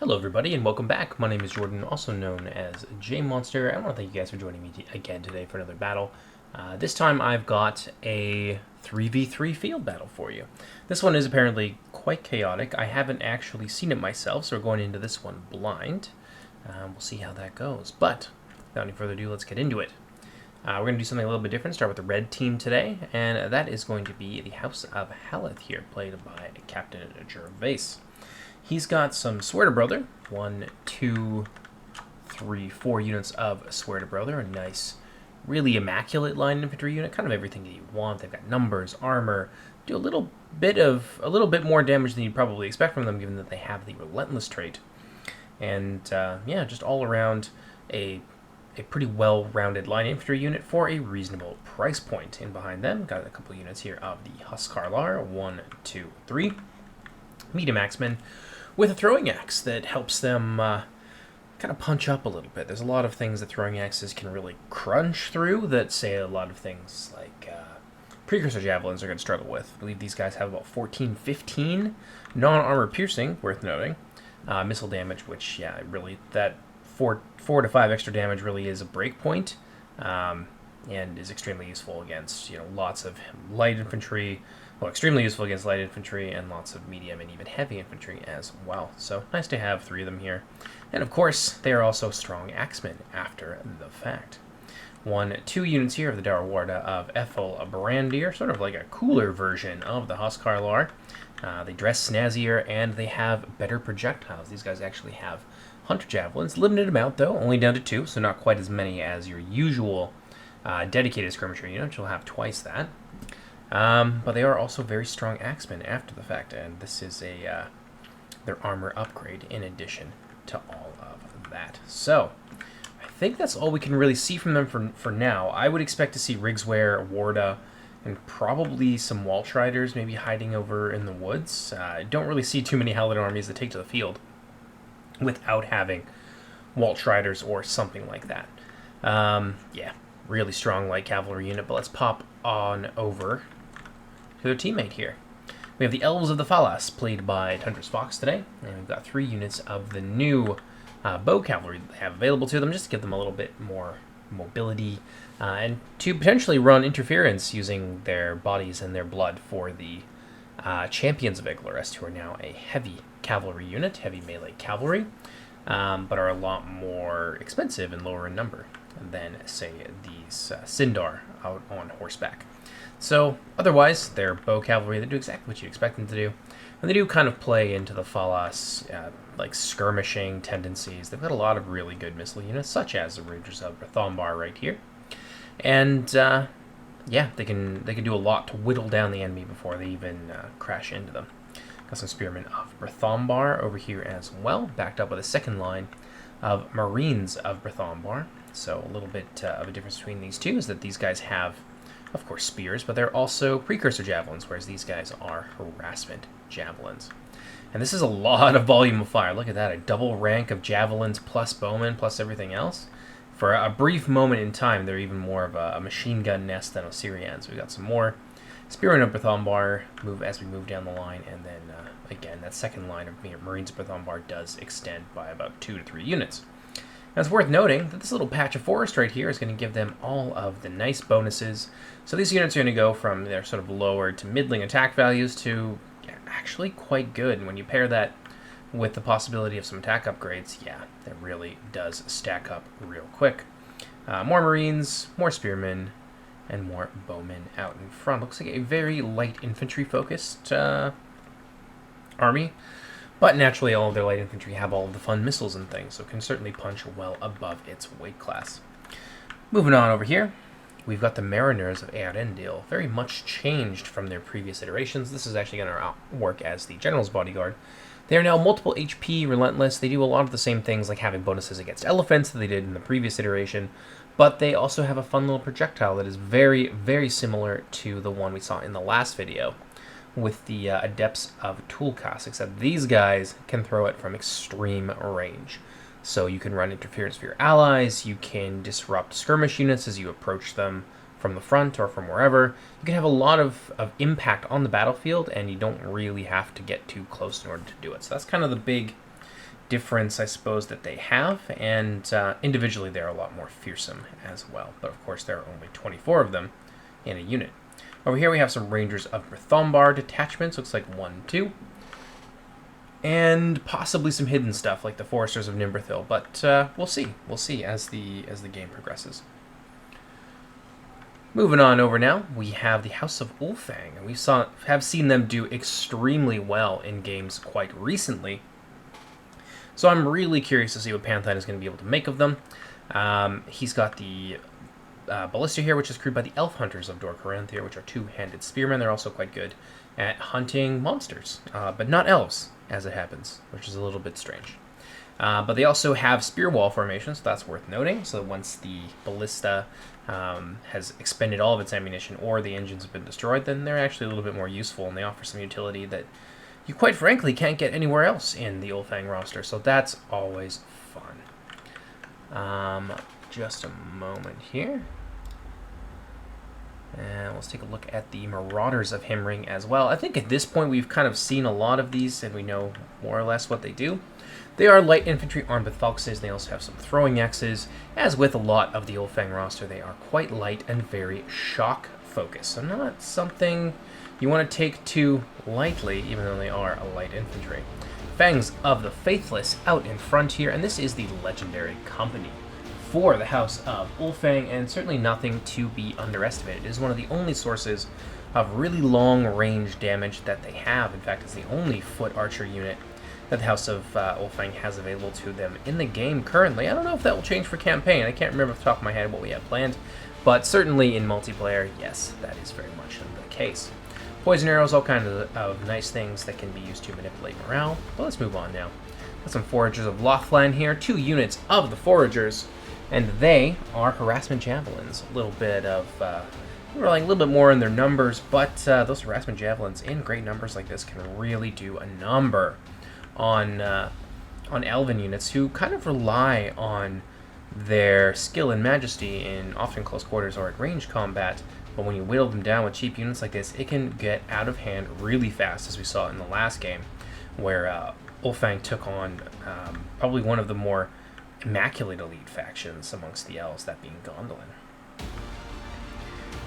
Hello everybody and welcome back. My name is Jordan, also known as JMonster. I want to thank you guys for joining me again today for another battle. This time I've got a 3v3 field battle for you. This one is apparently quite chaotic. I haven't actually seen it myself, so we're going into this one blind. We'll see how that goes. But without any further ado, let's get into it. We're going to do something a little bit different, start with the red team today, and that is going to be the House of Haleth here, played by Captain Gervais. He's got some Swear to Brother, 1, 2, 3, 4 units of Swear to Brother, a nice, really immaculate line infantry unit, kind of everything that you want. They've got numbers, armor, do a little bit more damage than you'd probably expect from them, given that they have the Relentless trait. And yeah, just all around a pretty well-rounded line infantry unit for a reasonable price point. And behind them, got a couple units here of the Huskarlar, 1, 2, 3, medium axemen, with a throwing axe that helps them kind of punch up a little bit. There's a lot of things that throwing axes can really crunch through that, say, a lot of things like precursor javelins are going to struggle with. I believe these guys have about 14, 15 non-armor piercing, worth noting. Missile damage, which, yeah, really, that 4 to 5 extra damage really is a break point, and is extremely useful against, lots of light infantry. Well, extremely useful against light infantry and lots of medium and even heavy infantry as well. So nice to have 3 of them here. And of course, they are also strong axemen after the fact. 2 units here of the Darwarda of Ethel Brandir, sort of like a cooler version of the Huskarlar. They dress snazzier and they have better projectiles. These guys actually have hunter javelins, limited amount though, only down to 2, so not quite as many as your usual dedicated skirmisher unit, which will have twice that. But they are also very strong axemen after the fact, and this is their armor upgrade in addition to all of that. So, I think that's all we can really see from them for now. I would expect to see Rigswear, Warda, and probably some Walsh Riders maybe hiding over in the woods. I don't really see too many Hellet armies that take to the field without having Walsh Riders or something like that. Yeah, really strong light cavalry unit, but let's pop on over to their teammate here. We have the Elves of the Falas, played by Tundra's Fox today, and we've got 3 units of the new bow cavalry that they have available to them, just to give them a little bit more mobility, and to potentially run interference using their bodies and their blood for the Champions of Iglarest, who are now a heavy cavalry unit, heavy melee cavalry, but are a lot more expensive and lower in number than, say, these Sindar out on horseback. So, otherwise, they're bow cavalry. They do exactly what you'd expect them to do. And they do kind of play into the Falas, like, skirmishing tendencies. They've got a lot of really good missile units, such as the Rangers of Brathambar right here. And, yeah, they can do a lot to whittle down the enemy before they even crash into them. Got some Spearmen of Brathambar over here as well, backed up with a second line of Marines of Brathambar. So a little bit of a difference between these two is that these guys have, of course, spears, but they're also precursor javelins, whereas these guys are harassment javelins. And this is a lot of volume of fire. Look at that, a double rank of javelins plus bowmen plus everything else. For a brief moment in time, they're even more of a machine gun nest than Osirians. We got some more Spearmen of Brathambar as we move down the line, and then, again, that second line of Marines of Brathambar does extend by about 2 to 3 units. Now, it's worth noting that this little patch of forest right here is going to give them all of the nice bonuses. So these units are going to go from their sort of lower to middling attack values to actually quite good. And when you pair that with the possibility of some attack upgrades, yeah, that really does stack up real quick. More Marines, more Spearmen, and more bowmen out in front. Looks like a very light infantry-focused army. But naturally, all of their light infantry have all of the fun missiles and things, so it can certainly punch well above its weight class. Moving on over here, we've got the Mariners of Earendil, very much changed from their previous iterations. This is actually going to work as the General's Bodyguard. They are now multiple HP, relentless. They do a lot of the same things, like having bonuses against elephants that they did in the previous iteration, but they also have a fun little projectile that is very, very similar to the one we saw in the last video with the Adepts of Tulkas, except these guys can throw it from extreme range. So you can run interference for your allies, you can disrupt skirmish units as you approach them from the front or from wherever. You can have a lot of impact on the battlefield, and you don't really have to get too close in order to do it. So that's kind of the big difference, I suppose, that they have, and individually they're a lot more fearsome as well. But of course, there are only 24 of them in a unit. Over here we have some Rangers of Berthombar detachments. Looks like 1, 2. And possibly some hidden stuff like the Foresters of Nimberthil, but we'll see. We'll see as the game progresses. Moving on over now, we have the House of Ulfang, and we have seen them do extremely well in games quite recently. So I'm really curious to see what Pantheon is going to be able to make of them. He's got the ballista here, which is crewed by the Elf Hunters of Dor Caranthir, which are two-handed spearmen. They're also quite good at hunting monsters, but not elves, as it happens, which is a little bit strange. But they also have spear wall formation, so that's worth noting. So once the ballista has expended all of its ammunition or the engines have been destroyed, then they're actually a little bit more useful, and they offer some utility that you quite frankly can't get anywhere else in the Ulfang roster, so that's always fun. Just a moment here. And let's take a look at the Marauders of Himring as well. I think at this point we've kind of seen a lot of these, and we know more or less what they do. They are light infantry armed with falxes. They also have some throwing axes. As with a lot of the Ulfang roster, they are quite light and very shock focused. So not something you want to take too lightly, even though they are a light infantry. Fangs of the Faithless out in front here, and this is the legendary company for the House of Ulfang, and certainly nothing to be underestimated. It is one of the only sources of really long-range damage that they have. In fact, it's the only foot archer unit that the House of Ulfang has available to them in the game currently. I don't know if that will change for campaign. I can't remember off the top of my head what we have planned, but certainly in multiplayer, yes, that is very much the case. Poison arrows, all kinds of nice things that can be used to manipulate morale. But let's move on now. Got some Foragers of Lothlan here, 2 units of the Foragers, and they are Harassment Javelins. A little bit of, relying a little bit more on their numbers, but those Harassment Javelins in great numbers like this can really do a number on Elven units who kind of rely on their skill and majesty in often close quarters or at range combat. But when you whittle them down with cheap units like this, it can get out of hand really fast, as we saw in the last game, where Ulfang took on probably one of the more immaculate elite factions amongst the elves, that being Gondolin.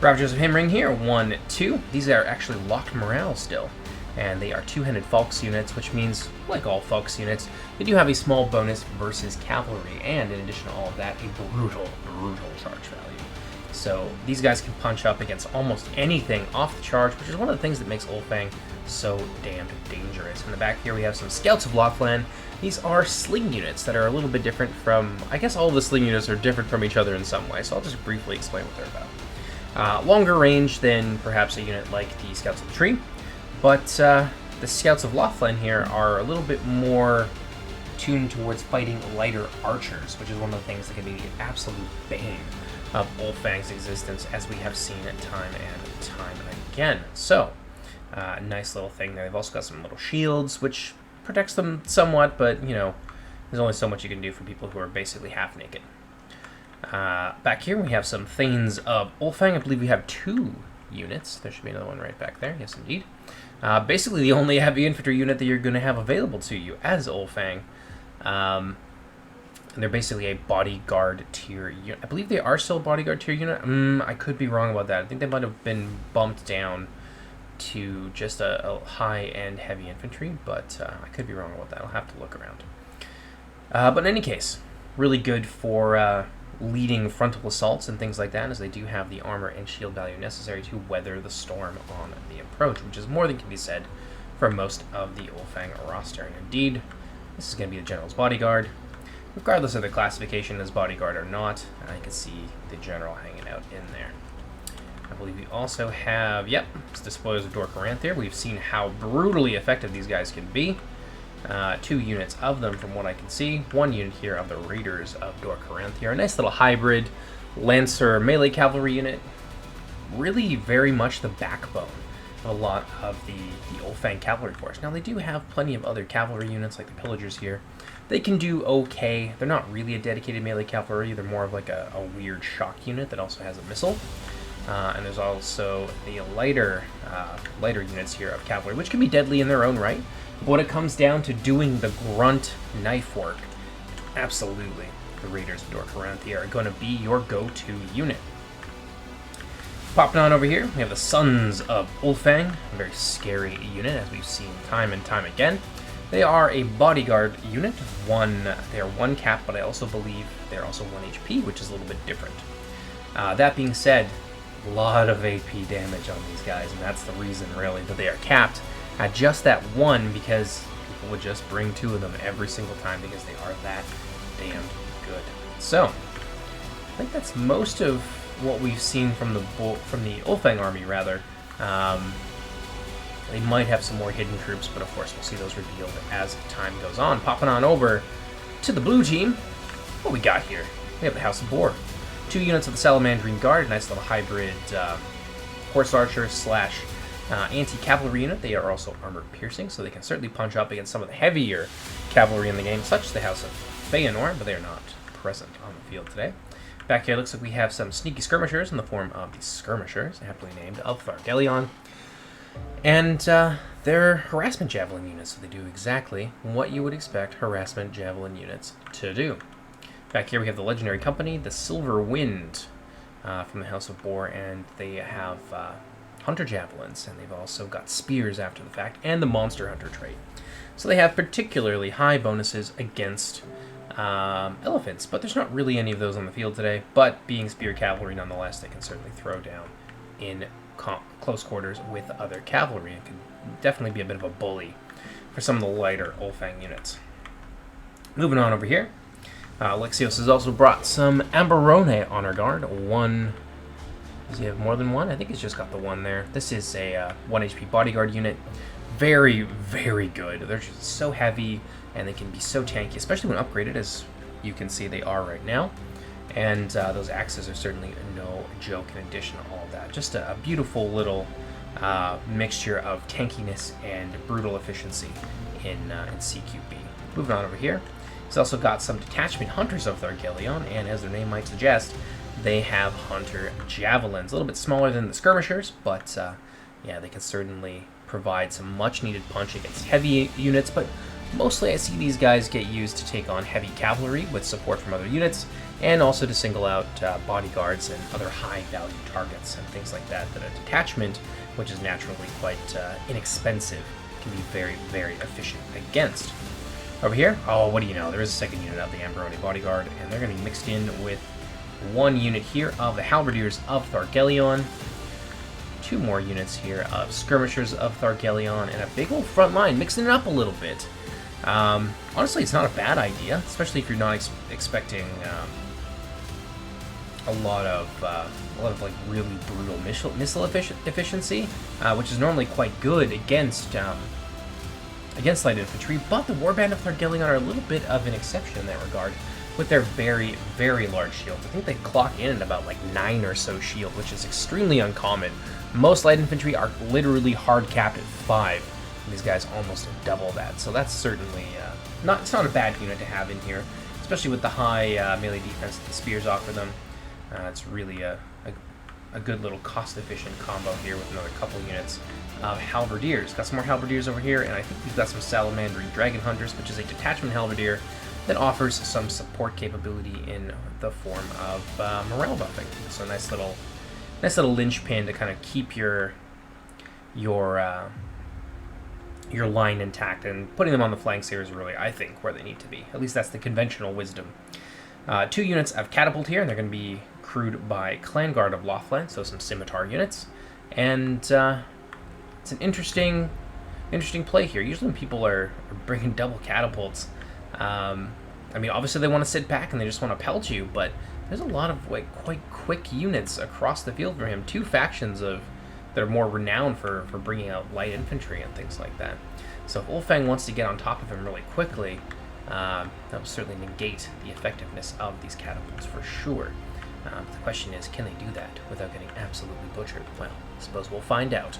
Ravagers of Himring here, 1, 2. These are actually locked morale still, and they are two-handed Falx units, which means, like all Falx units, they do have a small bonus versus cavalry, and in addition to all of that, a brutal charge value. So these guys can punch up against almost anything off the charge, which is one of the things that makes Ulfang so damned dangerous. In the back here we have some Scouts of Lothlan. These are sling units that are a little bit different from, I guess all of the sling units are different from each other in some way, so I'll just briefly explain what they're about. Longer range than perhaps a unit like the Scouts of the Tree, but the Scouts of Lothlan here are a little bit more tuned towards fighting lighter archers, which is one of the things that can be the absolute bane of Ulfang's existence, as we have seen time and time again. So, nice little thing there. They've also got some little shields, which protects them somewhat, but, you know, there's only so much you can do for people who are basically half naked. Back here we have some Thanes of Ulfang. I believe we have 2 units. There should be another one right back there. Yes, indeed. Basically the only heavy infantry unit that you're going to have available to you as Ulfang. And they're basically a bodyguard tier unit. I believe they are still a bodyguard tier unit. I could be wrong about that. I think they might have been bumped down to just a high-end heavy infantry, but I could be wrong about that. I'll have to look around. But in any case, really good for leading frontal assaults and things like that, as they do have the armor and shield value necessary to weather the storm on the approach, which is more than can be said for most of the Ulfang roster. And indeed, this is going to be the General's Bodyguard. Regardless of the classification as bodyguard or not, I can see the general hanging out in there. I believe we also have, it's the Spoilers of Dor Caranthir. We've seen how brutally effective these guys can be. 2 units of them from what I can see. 1 unit here of the Raiders of Dor Caranthir. A nice little hybrid Lancer melee cavalry unit. Really very much the backbone of a lot of the Ulfang cavalry force. Now they do have plenty of other cavalry units like the Pillagers here. They can do okay. They're not really a dedicated melee cavalry. They're more of like a weird shock unit that also has a missile. And there's also the lighter units here of cavalry, which can be deadly in their own right. But when it comes down to doing the grunt knife work, absolutely, the Raiders of Dork-Aranthia are going to be your go-to unit. Popping on over here, we have the Sons of Ulfang, a very scary unit, as we've seen time and time again. They are a bodyguard unit. They are 1 cap, but I also believe they're also 1 HP, which is a little bit different. That being said, a lot of AP damage on these guys, and that's the reason, really, that they are capped at just that 1, because people would just bring 2 of them every single time because they are that damn good. So, I think that's most of what we've seen from the Ulfang army, rather. They might have some more hidden troops, but of course we'll see those revealed as time goes on. Popping on over to the blue team, what we got here? We have the House of BOR. 2 units of the Salamandrine Guard, nice little hybrid horse archer slash anti-cavalry unit. They are also armored piercing, so they can certainly punch up against some of the heavier cavalry in the game, such as the House of Feanor, but they are not present on the field today. Back here, looks like we have some sneaky skirmishers in the form of the Skirmishers, aptly named, of Thargelion. And they're harassment javelin units, so they do exactly what you would expect harassment javelin units to do. Back here we have the legendary company, the Silver Wind, from the House of BOR, and they have hunter javelins, and they've also got spears after the fact, and the monster hunter trait. So they have particularly high bonuses against elephants, but there's not really any of those on the field today. But being spear cavalry nonetheless, they can certainly throw down in close quarters with other cavalry, and can definitely be a bit of a bully for some of the lighter Ulfang units. Moving on over here, Alexios has also brought some Amberone honor guard. Does he have more than 1? I think he's just got the 1 there. This is a 1 HP bodyguard unit. Very, very good. They're just so heavy, and they can be so tanky, especially when upgraded, as you can see they are right now. And those axes are certainly no joke in addition to all of that. Just a beautiful little mixture of tankiness and brutal efficiency in CQB. Moving on over here, he's also got some detachment hunters of Thargelion, and as their name might suggest, they have hunter javelins. A little bit smaller than the skirmishers, but yeah, they can certainly provide some much-needed punch against heavy units, but mostly I see these guys get used to take on heavy cavalry with support from other units, and also to single out bodyguards and other high-value targets and things like that, that a detachment, which is naturally quite inexpensive, can be very, very efficient against. Over here, oh, what do you know, there is a second unit of the Amberone bodyguard, and they're going to be mixed in with 1 unit here of the Halberdiers of Thargelion, 2 more units here of Skirmishers of Thargelion, and a big old front line, mixing it up a little bit. Honestly, it's not a bad idea, especially if you're not expecting a lot of like really brutal missile efficiency, which is normally quite good against light infantry. But the Warband of Thargelion are a little bit of an exception in that regard, with their very, very large shields. I think they clock in at about like 9 or so shield, which is extremely uncommon. Most light infantry are literally hard capped at 5. And these guys almost double that, so that's certainly it's not a bad unit to have in here, especially with the high melee defense that the spears offer them. It's really a good little cost-efficient combo here with another couple units of Halberdiers. Got some more Halberdiers over here, and I think we've got some Salamandrine Dragon Hunters, which is a detachment Halberdier that offers some support capability in the form of morale buffing. So nice little linchpin to kind of keep your line intact, and putting them on the flanks here is really, I think, where they need to be. At least that's the conventional wisdom. 2 units of Catapult here, and they're going to be crewed by Clan Guard of Lothland, so some Scimitar units. And it's an interesting play here. Usually when people are bringing double Catapults, I mean, obviously they want to sit back and they just want to pelt you, but there's a lot of like quite quick units across the field for him. 2 factions that are more renowned for bringing out light infantry and things like that. So if Ulfang wants to get on top of him really quickly, that will certainly negate the effectiveness of these catapults for sure. The question is, can they do that without getting absolutely butchered? Well, I suppose we'll find out.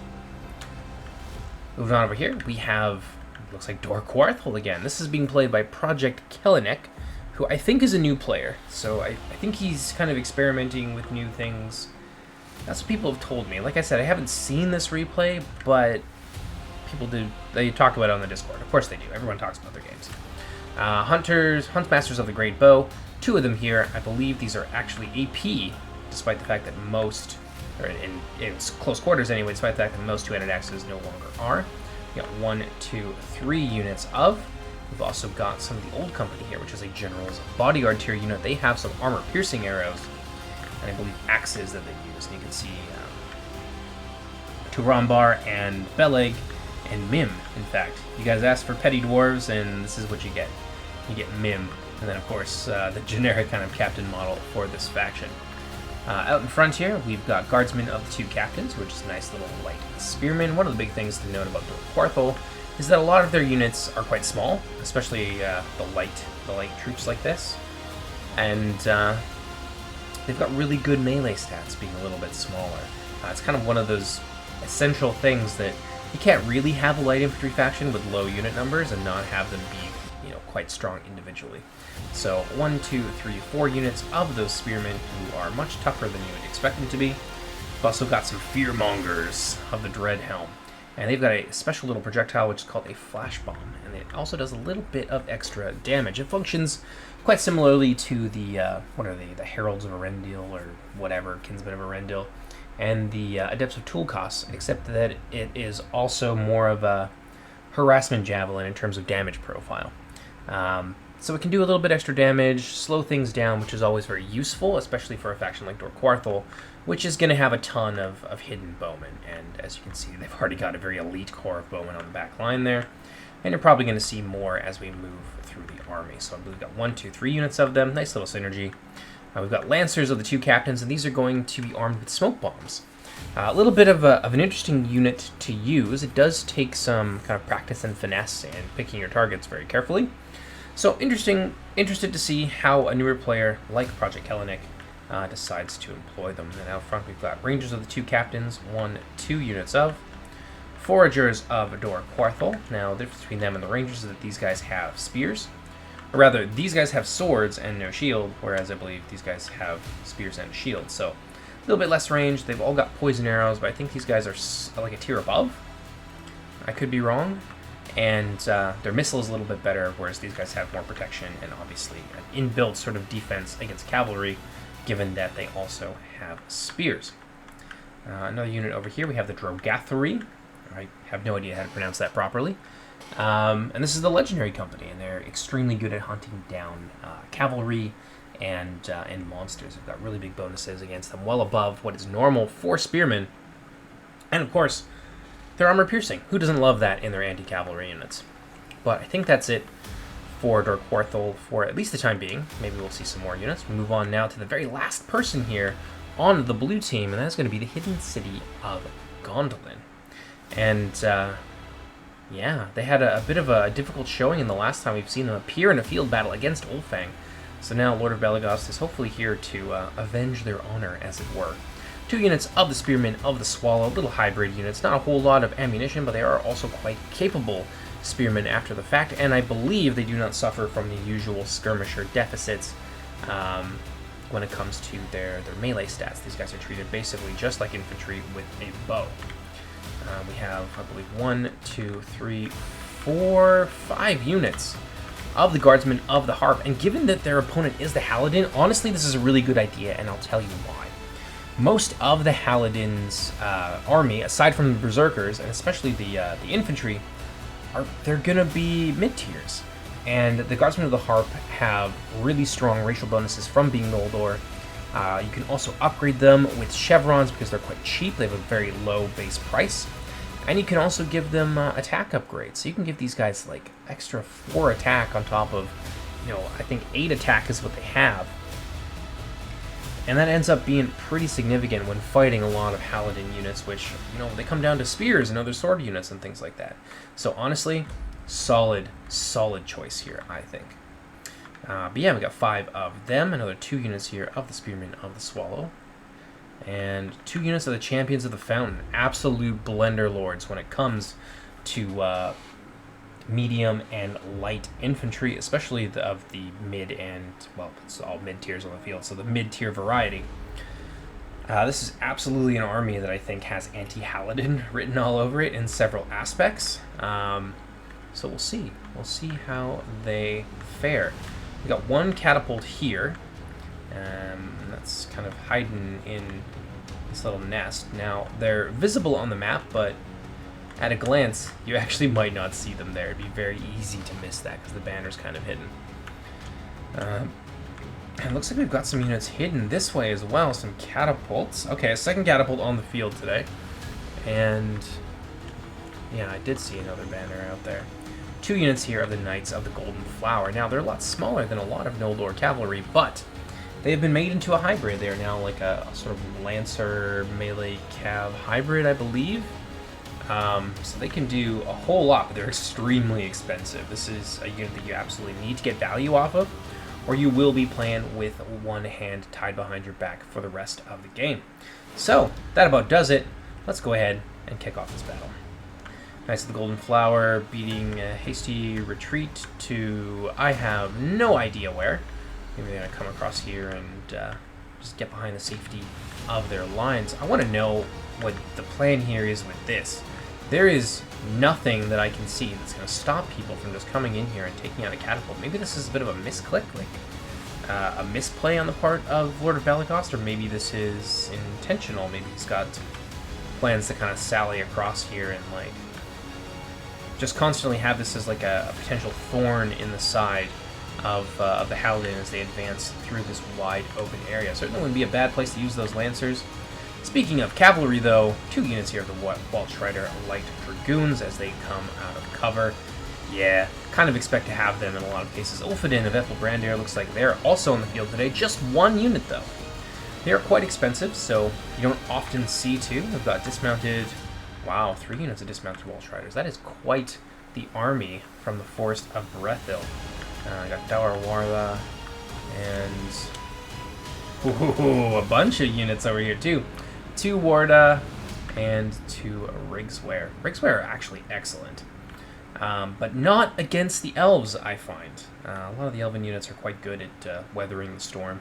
Moving on over here, we have, looks like Dork-Warthel again. This is being played by Project Kellenek, who I think is a new player. So I think he's kind of experimenting with new things That's what people have told me. Like I said, I haven't seen this replay, but people do. They talk about it on the Discord. Of course they do. Everyone talks about their games. Huntmasters of the Great Bow. 2 of them here. I believe these are actually AP, despite the fact that most, or in close quarters anyway, despite the fact that most two-handed axes no longer are. We got 1, 2, 3 units of. We've also got some of the old company here, which is a general's bodyguard tier unit. They have some armor-piercing arrows, and I believe axes that they use. And you can see Turambar and Beleg and Mim, in fact. You guys asked for petty dwarves, and this is what you get. You get Mim, and then, of course, the generic kind of captain model for this faction. Out in front here, we've got guardsmen of the 2 captains, which is a nice little light spearmen. One of the big things to note about Quarthel is that a lot of their units are quite small, especially the light troops like this. And they've got really good melee stats being a little bit smaller. It's kind of one of those essential things that you can't really have a light infantry faction with low unit numbers and not have them be, you know, quite strong individually. So 1, 2, 3, 4 units of those spearmen who are much tougher than you would expect them to be. We've also got some fearmongers of the Dread Helm. And they've got a special little projectile which is called a flash bomb, and it also does a little bit of extra damage. It functions quite similarly to the, what are they, the Heralds of Arendil or whatever, Kinsmen of Arendil, and the Adepts of Tulkas, except that it is also more of a harassment javelin in terms of damage profile. So it can do a little bit extra damage, slow things down, which is always very useful, especially for a faction like Quarthel, which is going to have a ton of hidden bowmen. And as you can see, they've already got a very elite core of bowmen on the back line there. And you're probably going to see more as we move through the army. So I believe we've got 1, 2, 3 units of them. Nice little synergy. We've got Lancers of the 2 captains, and these are going to be armed with smoke bombs. A little bit of an interesting unit to use. It does take some kind of practice and finesse and picking your targets very carefully. So interested to see how a newer player like Project Kellenic decides to employ them. And out front we've got Rangers of the 2 captains, 1, 2 units of. Foragers of BOR Quarthel. Now the difference between them and the Rangers is that these guys have spears. Or rather, these guys have swords and no shield, whereas I believe these guys have spears and a shield. So a little bit less range. They've all got poison arrows, but I think these guys are like a tier above. I could be wrong. And their missile is a little bit better, whereas these guys have more protection and obviously an inbuilt sort of defense against cavalry, given that they also have spears. Another unit over here, we have the Drogathari. I have no idea how to pronounce that properly. And this is the Legendary Company, and they're extremely good at hunting down cavalry and monsters. They've got really big bonuses against them, well above what is normal for spearmen. And of course, they're armor piercing. Who doesn't love that in their anti-cavalry units? But I think that's it for BOR Quarthel for at least the time being. Maybe we'll see some more units. We move on now to the very last person here on the blue team, and that's going to be the Hidden City of Gondolin. And yeah, they had a bit of a difficult showing in the last time we've seen them appear in a field battle against Ulfang. So now Lord of Belegost is hopefully here to avenge their honor, as it were. 2 units of the Spearmen of the Swallow, little hybrid units, not a whole lot of ammunition, but they are also quite capable spearmen after the fact, and I believe they do not suffer from the usual skirmisher deficits when it comes to their melee stats. These guys are treated basically just like infantry with a bow. We have, I believe, 1, 2, 3, 4, 5 units of the Guardsmen of the Harp, and given that their opponent is the Haladin, honestly this is a really good idea, and I'll tell you why. Most of the Haladin's army, aside from the Berserkers, and especially the infantry, they're going to be mid-tiers. And the Guardsmen of the Harp have really strong racial bonuses from being Noldor. You can also upgrade them with chevrons because they're quite cheap. They have a very low base price. And you can also give them attack upgrades. So you can give these guys like extra 4 attack on top of, you know, I think 8 attack is what they have. And that ends up being pretty significant when fighting a lot of Haladin units, which, you know, they come down to spears and other sword units and things like that. So honestly, solid choice here, I think. But yeah, we got 5 of them, another 2 units here of the Spearmen of the Swallow, and 2 units of the Champions of the Fountain. Absolute blender lords when it comes to medium and light infantry, especially of the mid and, well, it's all mid tiers on the field, so the mid-tier variety. This is absolutely an army that I think has anti-Haladin written all over it in several aspects. So we'll see. We'll see how they fare. We got one catapult here. That's kind of hiding in this little nest. Now, they're visible on the map, but at a glance, you actually might not see them there. It'd be very easy to miss that because the banner's kind of hidden. It looks like we've got some units hidden this way as well, some catapults. Okay, a second catapult on the field today. And yeah, I did see another banner out there. 2 units here of the Knights of the Golden Flower. Now, they're a lot smaller than a lot of Noldor cavalry, but they have been made into a hybrid. They are now like a sort of Lancer melee cav hybrid, I believe. So they can do a whole lot, but they're extremely expensive. This is a unit that you absolutely need to get value off of, or you will be playing with one hand tied behind your back for the rest of the game. So, that about does it. Let's go ahead and kick off this battle. Knights of the Golden Flower beating a hasty retreat to I have no idea where. Maybe they're going to come across here and just get behind the safety of their lines. I want to know what the plan here is with this. There is nothing that I can see that's going to stop people from just coming in here and taking out a catapult. Maybe this is a bit of a misclick, like a misplay on the part of Lord of Balagost, or maybe this is intentional. Maybe he's got plans to kind of sally across here and like just constantly have this as like a potential thorn in the side of the Haladin as they advance through this wide open area. Certainly wouldn't be a bad place to use those Lancers. Speaking of cavalry, though, 2 units here of the Waldschreider Light Dragoons as they come out of cover. Yeah, kind of expect to have them in a lot of cases. Ulfadin of Ethelbrandir looks like they're also in the field today. Just 1 unit, though. They are quite expensive, so you don't often see 2. We've got dismounted... Wow, 3 units of dismounted Waldschreiders. That is quite the army from the Forest of Brethil. I got Dawar Warla and... Ooh, a bunch of units over here, too. 2 Warda and 2 Rigswear. Rigswear are actually excellent, but not against the elves, I find. A lot of the elven units are quite good at weathering the storm,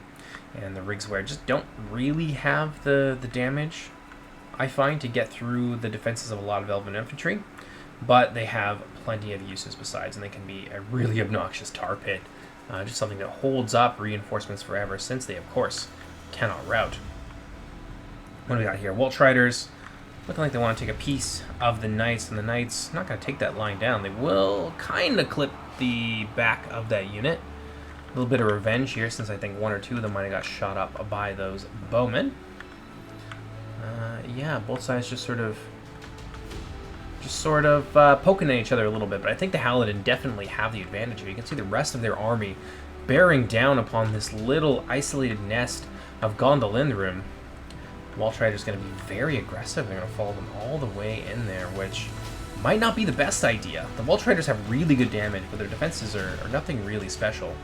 and the Rigswear just don't really have the damage, I find, to get through the defenses of a lot of elven infantry, but they have plenty of uses besides, and they can be a really obnoxious tar pit, just something that holds up reinforcements forever, since they, of course, cannot rout. What do we got here? Waldschreiders looking like they want to take a piece of the Knights, and the Knights not going to take that line down. They will kind of clip the back of that unit. A little bit of revenge here, since I think 1 or 2 of them might have got shot up by those bowmen. Yeah, both sides just sort of poking at each other a little bit, but I think the Haladin definitely have the advantage here. You can see the rest of their army bearing down upon this little isolated nest of Gondolindrim. Waldschreider's going to be very aggressive. They're going to follow them all the way in there, which might not be the best idea. The Waldschreiders have really good damage, but their defenses are nothing really special.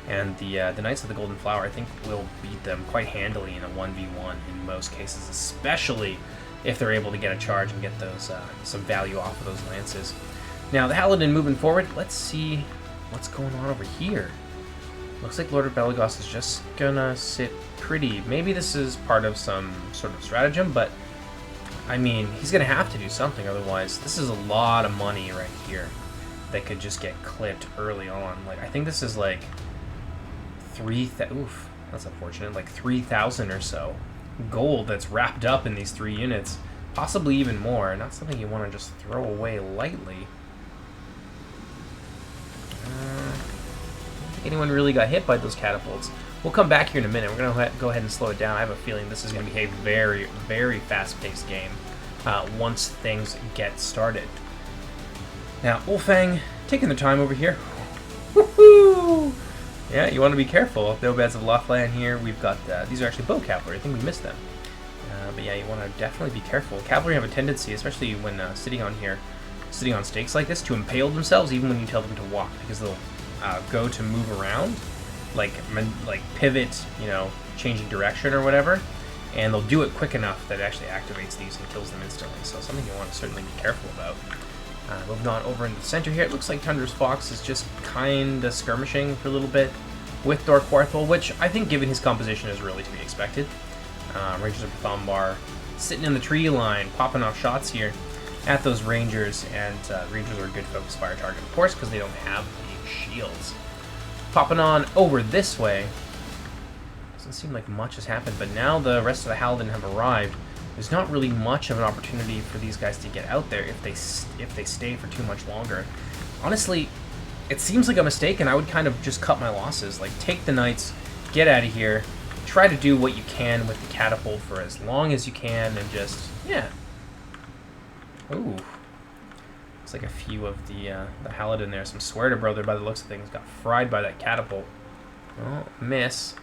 And the Knights of the Golden Flower, I think, will beat them quite handily in a 1v1 in most cases, especially if they're able to get a charge and get those some value off of those lances. Now, the Haladin moving forward, let's see what's going on over here. Looks like Lord of Balagost is just gonna sit pretty. Maybe this is part of some sort of stratagem, but I mean, he's gonna have to do something, otherwise this is a lot of money right here that could just get clipped early on. Like, I think this is like 3,000, oof, that's unfortunate, like 3,000 or so gold that's wrapped up in these 3 units, possibly even more. Not something you want to just throw away lightly. Anyone really got hit by those catapults. We'll come back here in a minute. We're going to go ahead and slow it down. I have a feeling this is going to be a very, very fast-paced game once things get started. Now, Ulfang taking the time over here. Woohoo! Yeah, you want to be careful. The Obads of Lothland here. We've got, these are actually bow cavalry. I think we missed them. But yeah, you want to definitely be careful. Cavalry have a tendency, especially when sitting on stakes like this, to impale themselves even when you tell them to walk, because they'll go to move around, like pivot, you know, changing direction or whatever, and they'll do it quick enough that it actually activates these and kills them instantly. So something you want to certainly be careful about. Moving on over into the center here, it looks like Tundra's Fox is just kind of skirmishing for a little bit with Dorquarthel, which I think, given his composition, is really to be expected. Rangers of Thombar sitting in the tree line, popping off shots here at those Rangers, and Rangers are a good focus fire target, of course, because they don't have the shields. Popping on over this way. Doesn't seem like much has happened, but now the rest of the Halidin have arrived. There's not really much of an opportunity for these guys to get out there if they stay for too much longer. Honestly, it seems like a mistake, and I would kind of just cut my losses. Like, take the Knights, get out of here, try to do what you can with the catapult for as long as you can, and just, yeah. Ooh. Looks like a few of the Halidin there. Some Swear Brother, by the looks of things, got fried by that catapult. Oh, miss.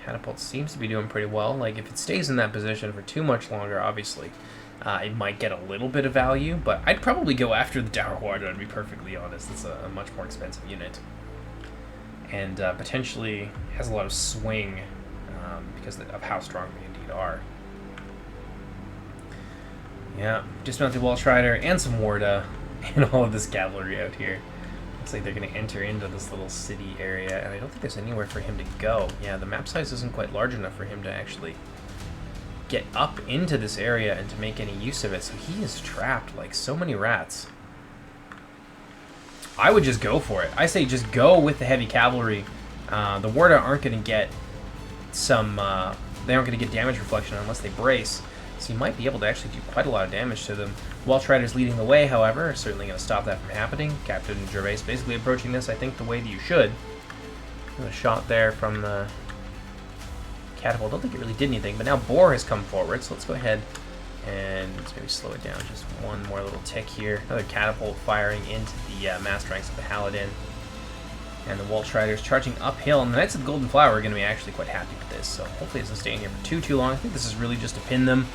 Catapult seems to be doing pretty well. Like, if it stays in that position for too much longer, obviously, it might get a little bit of value, but I'd probably go after the Dour Warden, to be perfectly honest. It's a much more expensive unit. And potentially has a lot of swing because of how strong they indeed are. Yeah, dismounted Welsh Rider and some Warda and all of this cavalry out here. Looks like they're going to enter into this little city area, and I don't think there's anywhere for him to go. Yeah, the map size isn't quite large enough for him to actually get up into this area and to make any use of it, so he is trapped like so many rats. I would just go for it. I say just go with the heavy cavalry. The Warda aren't going to get some... they aren't going to get damage reflection unless they brace, so you might be able to actually do quite a lot of damage to them. Welsh Riders leading the way, however, are certainly going to stop that from happening. Captain Gervais basically approaching this, I think, the way that you should. A shot there from the catapult. I don't think it really did anything, but now BOR has come forward, so let's go ahead and maybe slow it down just one more little tick here. Another catapult firing into the mass ranks of the Halidin. And the Welsh Riders charging uphill, and the Knights of the Golden Flower are going to be actually quite happy with this, so hopefully it doesn't stay in here for too long. I think this is really just to pin them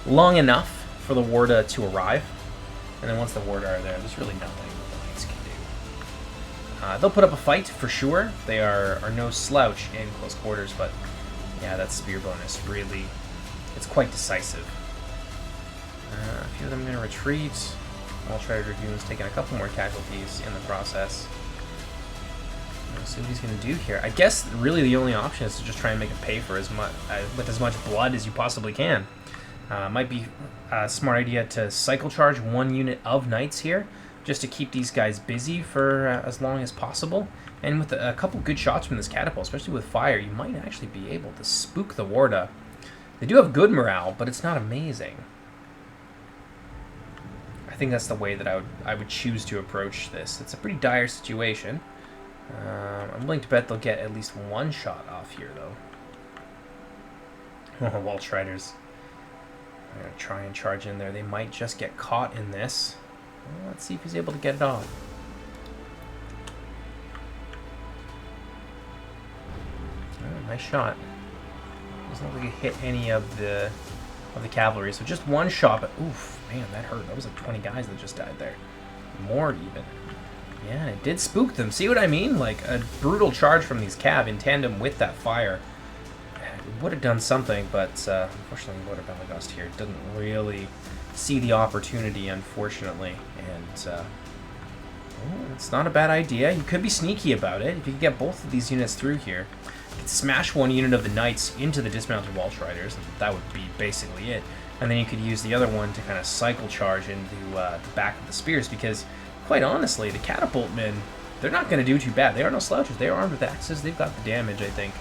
long enough for the Warda to arrive, and then once the Warda are there, there's really nothing the Knights can do. They'll put up a fight for sure. They are no slouch in close quarters, but yeah, that spear bonus really, it's quite decisive. A few of them are going to retreat. Welsh Rider Dragoon's taking a couple more casualties in the process. Let's see what he's going to do here. I guess really the only option is to just try and make it pay for as much with as much blood as you possibly can. Might be a smart idea to cycle charge one unit of Knights here, just to keep these guys busy for as long as possible. And with a couple good shots from this catapult, especially with fire, you might actually be able to spook the Warda. They do have good morale, but it's not amazing. I think that's the way that I would choose to approach this. It's a pretty dire situation. I'm willing to bet they'll get at least one shot off here, though. Oh, Welsh Riders. I'm going to try and charge in there. They might just get caught in this. Well, let's see if he's able to get it off. Oh, nice shot. Doesn't look like it hit any of the cavalry. So just one shot, but oof, man, that hurt. That was like 20 guys that just died there. More even. Yeah, and it did spook them. See what I mean? Like a brutal charge from these cav in tandem with that fire. It would have done something, but unfortunately, Lord of Belagost here doesn't really see the opportunity, unfortunately. And it's not a bad idea. You could be sneaky about it. If you could get both of these units through here, you could smash one unit of the Knights into the dismounted Welsh Riders, and that would be basically it. And then you could use the other one to kind of cycle charge into the back of the spears, because quite honestly, the catapult men, they're not going to do too bad. They are no slouches. They are armed with axes. They've got the damage, I think,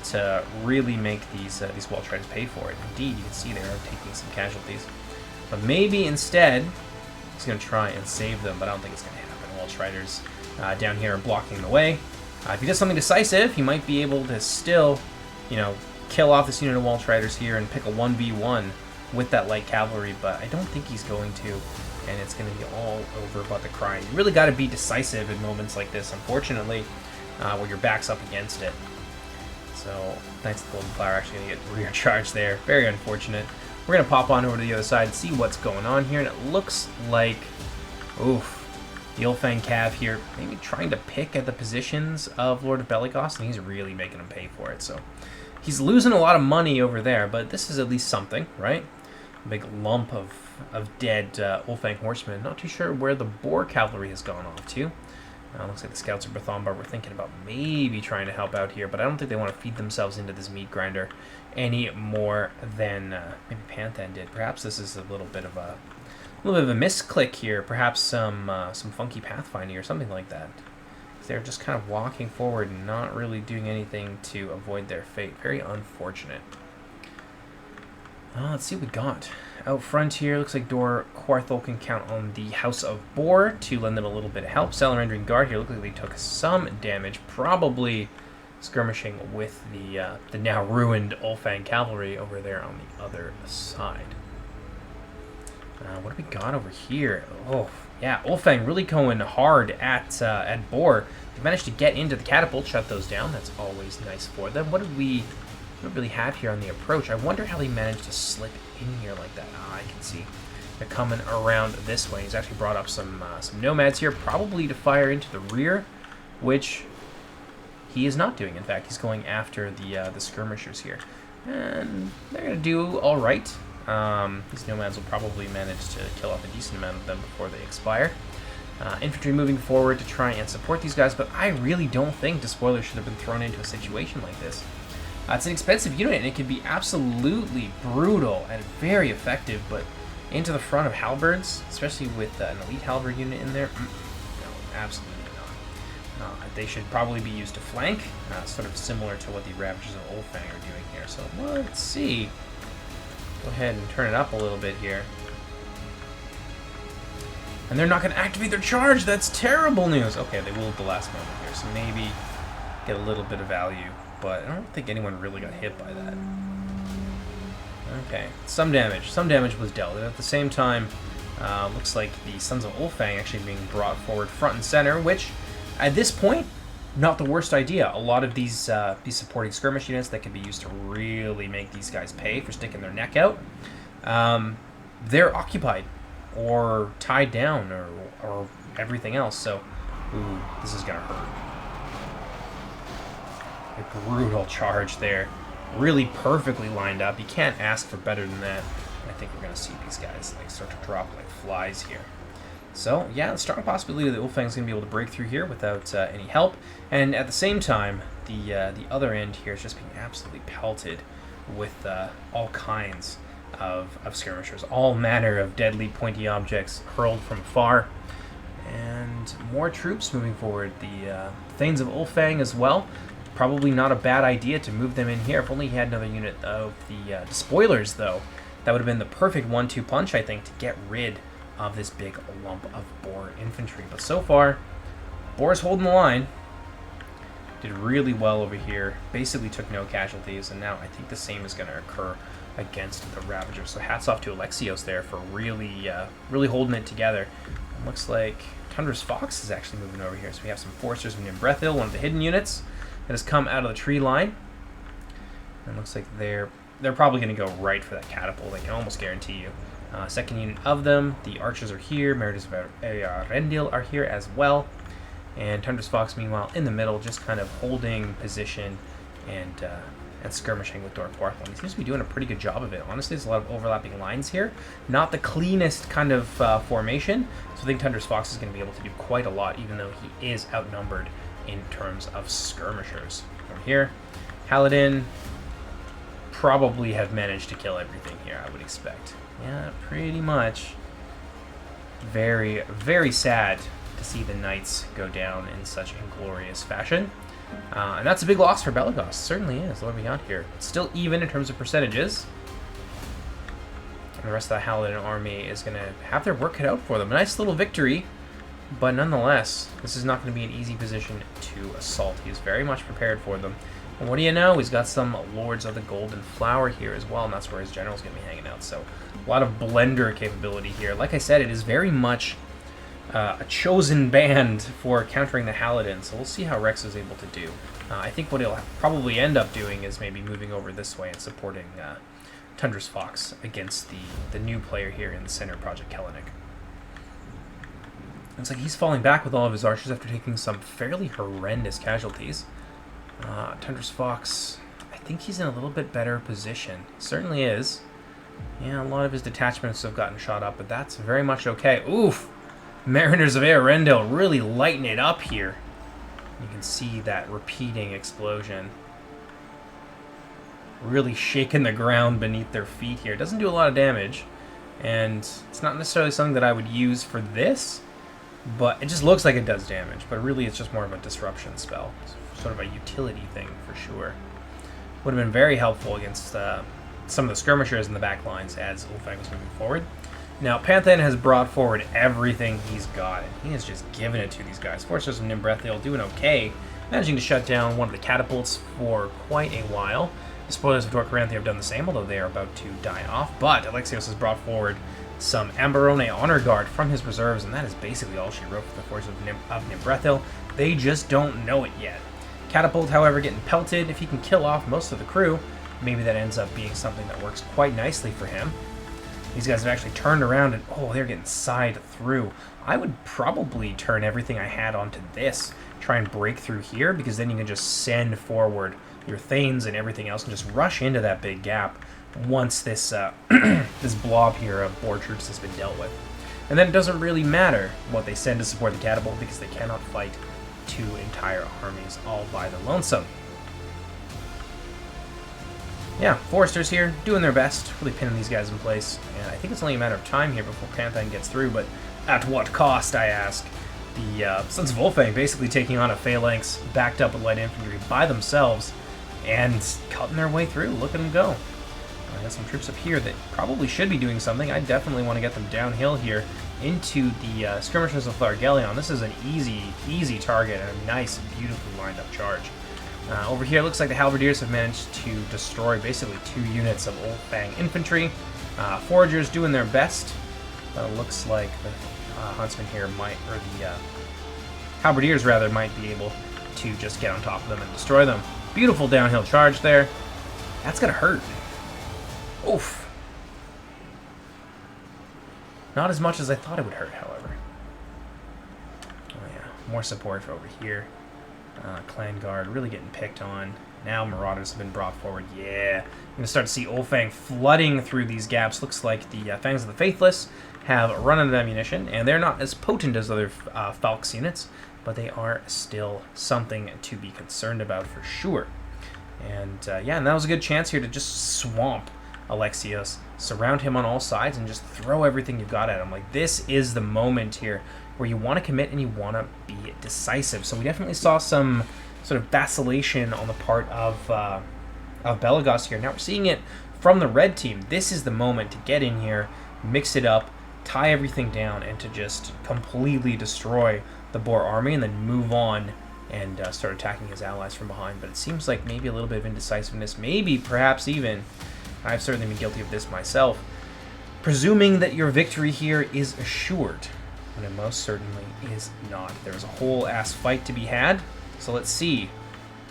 to really make these Welsh Riders pay for it. Indeed, you can see they are taking some casualties. But maybe instead, he's going to try and save them, but I don't think it's going to happen. Welsh Riders down here are blocking the way. If he does something decisive, he might be able to still, you know, kill off this unit of Welsh Riders here and pick a 1v1 with that light cavalry, but I don't think he's going to, and it's going to be all over but the crying. You really got to be decisive in moments like this, unfortunately, where your back's up against it. So, Knights of the Golden Flower actually going to get rear charge there. Very unfortunate. We're going to pop on over to the other side and see what's going on here, and it looks like, oof, the Ulfang Cav here maybe trying to pick at the positions of Lord of Belagost, and he's really making him pay for it. So he's losing a lot of money over there, but this is at least something, right? A big lump of dead Ulfang horsemen. Not too sure where the BOR cavalry has gone off to. Looks like the scouts of Berthombar were thinking about maybe trying to help out here, but I don't think they want to feed themselves into this meat grinder any more than maybe Panthan did. Perhaps this is a little bit of a misclick here. Perhaps some funky pathfinding or something like that. They're just kind of walking forward and not really doing anything to avoid their fate. Very unfortunate. Let's see what we got. Out front here, looks like Dor Quarthol can count on the House of BOR to lend them a little bit of help. Salamander Guard here, looks like they took some damage, probably skirmishing with the now ruined Ulfang cavalry over there on the other side. What do we got over here? Oh, yeah, Ulfang really going hard at BOR. They managed to get into the catapult, shut those down. That's always nice for them. What do we really have here on the approach? I wonder how they managed to slip in here like that. I can see they're coming around this way. He's actually brought up some nomads here, probably to fire into the rear, which he is not doing. In fact, he's going after the skirmishers here, and they're gonna do all right. These nomads will probably manage to kill off a decent amount of them before they expire. Infantry moving forward to try and support these guys, but I really don't think Despoiler should have been thrown into a situation like this. It's an expensive unit, and it can be absolutely brutal and very effective, but into the front of halberds, especially with an elite halberd unit in there, no, absolutely not. They should probably be used to flank, sort of similar to what the Ravagers of Ulfang are doing here. So let's see. Go ahead and turn it up a little bit here. And they're not going to activate their charge. That's terrible news. Okay, they will at the last moment here, so maybe get a little bit of value. But I don't think anyone really got hit by that. Okay, some damage. Some damage was dealt. And at the same time, looks like the Sons of Ulfang actually being brought forward front and center, which, at this point, not the worst idea. A lot of these supporting skirmish units that can be used to really make these guys pay for sticking their neck out, they're occupied or tied down or everything else. So, ooh, this is going to hurt. A brutal charge there. Really perfectly lined up. You can't ask for better than that. I think we're going to see these guys like start to drop like flies here. So, yeah, the strong possibility that Ulfang's going to be able to break through here without any help. And at the same time, the other end here is just being absolutely pelted with all kinds of skirmishers. All manner of deadly pointy objects hurled from afar. And more troops moving forward. The Thanes of Ulfang as well. Probably not a bad idea to move them in here. If only he had another unit of the Despoilers, though. That would have been the perfect 1-2 punch, I think, to get rid of this big lump of BOR infantry. But so far, BOR's holding the line. Did really well over here. Basically took no casualties, and now I think the same is going to occur against the Ravagers. So hats off to Alexios there for really holding it together. It looks like Tundra's Fox is actually moving over here. So we have some Foresters from Nimbrethil, one of the hidden units that has come out of the tree line. And it looks like they're probably going to go right for that catapult. I can almost guarantee you. Second unit of them, the archers are here. Meredith Rendil are here as well. And Tundra's Fox, meanwhile, in the middle, just kind of holding position and skirmishing with Dor Quarthol. He seems to be doing a pretty good job of it. Honestly, there's a lot of overlapping lines here. Not the cleanest kind of formation. So I think Tundra's Fox is going to be able to do quite a lot, even though he is outnumbered in terms of skirmishers. From here, Haladin probably have managed to kill everything here, I would expect. Yeah, pretty much. Very, very sad to see the Knights go down in such inglorious fashion. And that's a big loss for Belagos. Certainly is. What do we got here? It's still even in terms of percentages. And the rest of the Haladin army is going to have their work cut out for them. A nice little victory, but nonetheless, this is not going to be an easy position to assault. He is very much prepared for them. And what do you know? He's got some Lords of the Golden Flower here as well, and that's where his general's going to be hanging out. So a lot of blender capability here. Like I said, it is very much a chosen band for countering the Haladin, so we'll see how Rex is able to do. I think what he'll probably end up doing is maybe moving over this way and supporting Tundra's Fox against the new player here in the center, Project Kellenic. Looks like he's falling back with all of his archers after taking some fairly horrendous casualties. Tundra's Fox, I think he's in a little bit better position. Certainly is. Yeah, a lot of his detachments have gotten shot up, but that's very much okay. Oof! Mariners of Arendelle really lighting it up here. You can see that repeating explosion. Really shaking the ground beneath their feet here. It doesn't do a lot of damage, and it's not necessarily something that I would use for this, but it just looks like it does damage. But really, it's just more of a disruption spell. It's sort of a utility thing for sure. Would have been very helpful against some of the skirmishers in the back lines as Ulfang was moving forward. Now, Panthan has brought forward everything he's got, and he has just given it to these guys. Forces of Nimbrethiel doing okay, managing to shut down one of the catapults for quite a while. The spoilers of Dorkaranthe have done the same, although they are about to die off. But Alexios has brought forward some Amberone Honor Guard from his reserves, and that is basically all she wrote for the forces of Nimbrethiel. They just don't know it yet. Catapult, however, getting pelted. If he can kill off most of the crew, maybe that ends up being something that works quite nicely for him. These guys have actually turned around and, oh, they're getting side through. I would probably turn everything I had onto this, try and break through here, because then you can just send forward your Thanes and everything else and just rush into that big gap once this this blob here of BOR troops has been dealt with. And then it doesn't really matter what they send to support the catapult, because they cannot fight two entire armies all by the lonesome. Yeah, Foresters here, doing their best, really pinning these guys in place, and I think it's only a matter of time here before Panthan gets through, but at what cost, I ask? The Sons of Ulfang basically taking on a phalanx backed up with light infantry by themselves and cutting their way through. Look at them go. I got some troops up here that probably should be doing something. I definitely want to get them downhill here into the skirmishers of Thargelion. This is an easy target and a nice, beautifully lined up charge. Over here, it looks like the Halberdiers have managed to destroy basically 2 units of Ulfang infantry. Foragers doing their best, but it looks like the Huntsmen here might, or the Halberdiers rather, might be able to just get on top of them and destroy them. Beautiful downhill charge there. That's gonna hurt. Oof. Not as much as I thought it would hurt, however. Oh yeah, more support for over here. Clan Guard really getting picked on. Now Marauders have been brought forward. Yeah. I'm going to start to see Ulfang flooding through these gaps. Looks like the Fangs of the Faithless have run out of ammunition, and they're not as potent as other Falx units, but they are still something to be concerned about for sure. And yeah, and that was a good chance here to just swamp Alexios, surround him on all sides, and just throw everything you've got at him. Like, this is the moment here where you want to commit and you want to be decisive. So we definitely saw some sort of vacillation on the part of Belagos here. Now we're seeing it from the red team. This is the moment to get in here, mix it up, tie everything down, and to just completely destroy the BOR army and then move on and start attacking his allies from behind. But it seems like maybe a little bit of indecisiveness, maybe perhaps even, I've certainly been guilty of this myself, presuming that your victory here is assured, when it most certainly is not. There's a whole ass fight to be had, so let's see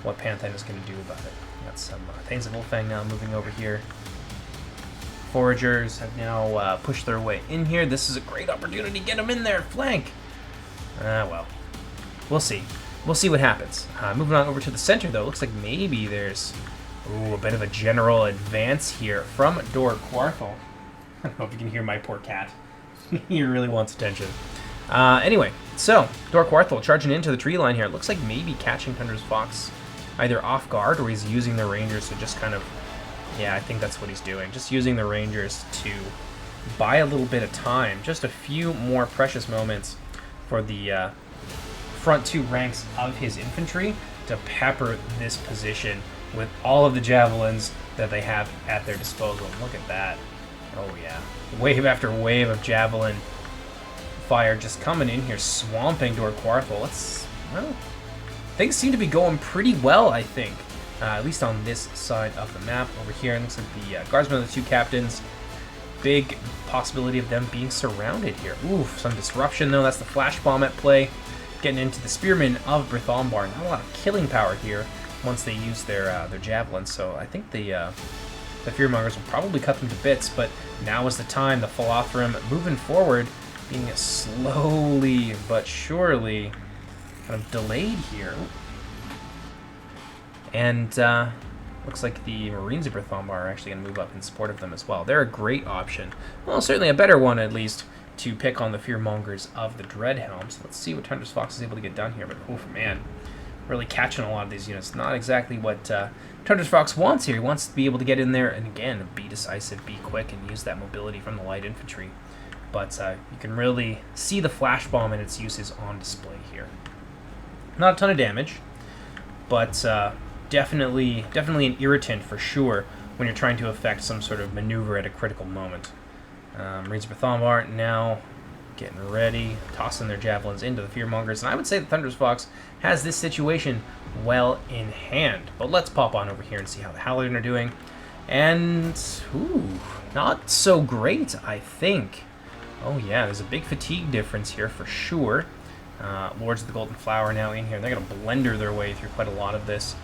what Panthan is going to do about it. Got some Thanes of Ulfang now moving over here. Foragers have now pushed their way in here. This is a great opportunity. Get them in there. Flank. Well, we'll see. We'll see what happens. Moving on over to the center, though. Looks like maybe there's a bit of a general advance here from Dorkaranthe. I don't know if you can hear my poor cat. He really wants attention. Anyway, so Dorkaranthe charging into the tree line here. It looks like maybe catching Tundra's Fox either off guard, or he's using the Rangers to just kind of, yeah, I think that's what he's doing. Just using the Rangers to buy a little bit of time. Just a few more precious moments for the front 2 ranks of his infantry to pepper this position with all of the javelins that they have at their disposal. Look at that. Oh yeah. Wave after wave of javelin fire just coming in here, swamping Dorkaranthe. Well, things seem to be going pretty well, I think. At least on this side of the map. Over here, it looks like the guardsmen of the 2 captains. Big possibility of them being surrounded here. Oof, some disruption though. That's the flash bomb at play. Getting into the spearmen of Brithambar. Not a lot of killing power here once they use their javelins. So I think the fearmongers will probably cut them to bits. But now is the time. The Phalothrim moving forward, being slowly but surely kind of delayed here. And looks like the Marines of Brithambar are actually going to move up in support of them as well. They're a great option. Well, certainly a better one, at least, to pick on the fearmongers of the Dreadhelm. So let's see what Thunderous Fox is able to get done here. But, oof, man, really catching a lot of these units. Not exactly what Thunderous Fox wants here. He wants to be able to get in there and, again, be decisive, be quick, and use that mobility from the light infantry. But you can really see the Flash Bomb and its uses on display here. Not a ton of damage, but definitely an irritant for sure when you're trying to effect some sort of maneuver at a critical moment. Marines of Thombar now getting ready, tossing their javelins into the fearmongers, and I would say that Thunderous Fox has this situation well in hand. But let's pop on over here and see how the Halidin are doing. And, ooh, not so great, I think. Oh yeah, there's a big fatigue difference here for sure. Lords of the Golden Flower now in here. They're going to blender their way through quite a lot of this.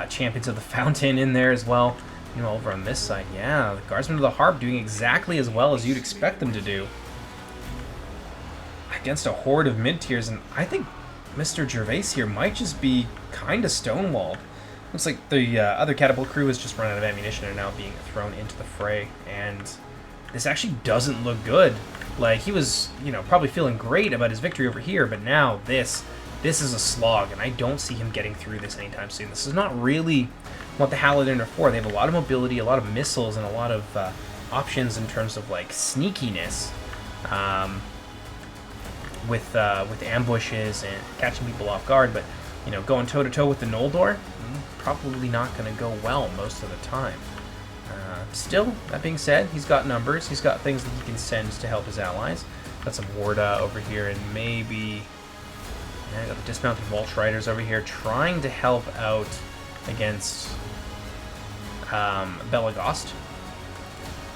Champions of the Fountain in there as well. You know, over on this side, yeah, the Guardsmen of the Harp doing exactly as well as you'd expect them to do against a horde of mid-tiers, and I think Mr. Gervais here might just be kind of stonewalled. Looks like the other catapult crew has just run out of ammunition and are now being thrown into the fray, and this actually doesn't look good. Like, he was, you know, probably feeling great about his victory over here, but now this is a slog, and I don't see him getting through this anytime soon. This is not really what the Halidin are for. They have a lot of mobility, a lot of missiles, and a lot of options in terms of, like, sneakiness with ambushes and catching people off guard, but, you know, going toe-to-toe with the Noldor, probably not going to go well most of the time. Still, that being said, he's got numbers. He's got things that he can send to help his allies. Got some Warda over here, and maybe... Yeah, got the dismounted Walsh Riders over here trying to help out against Belagost.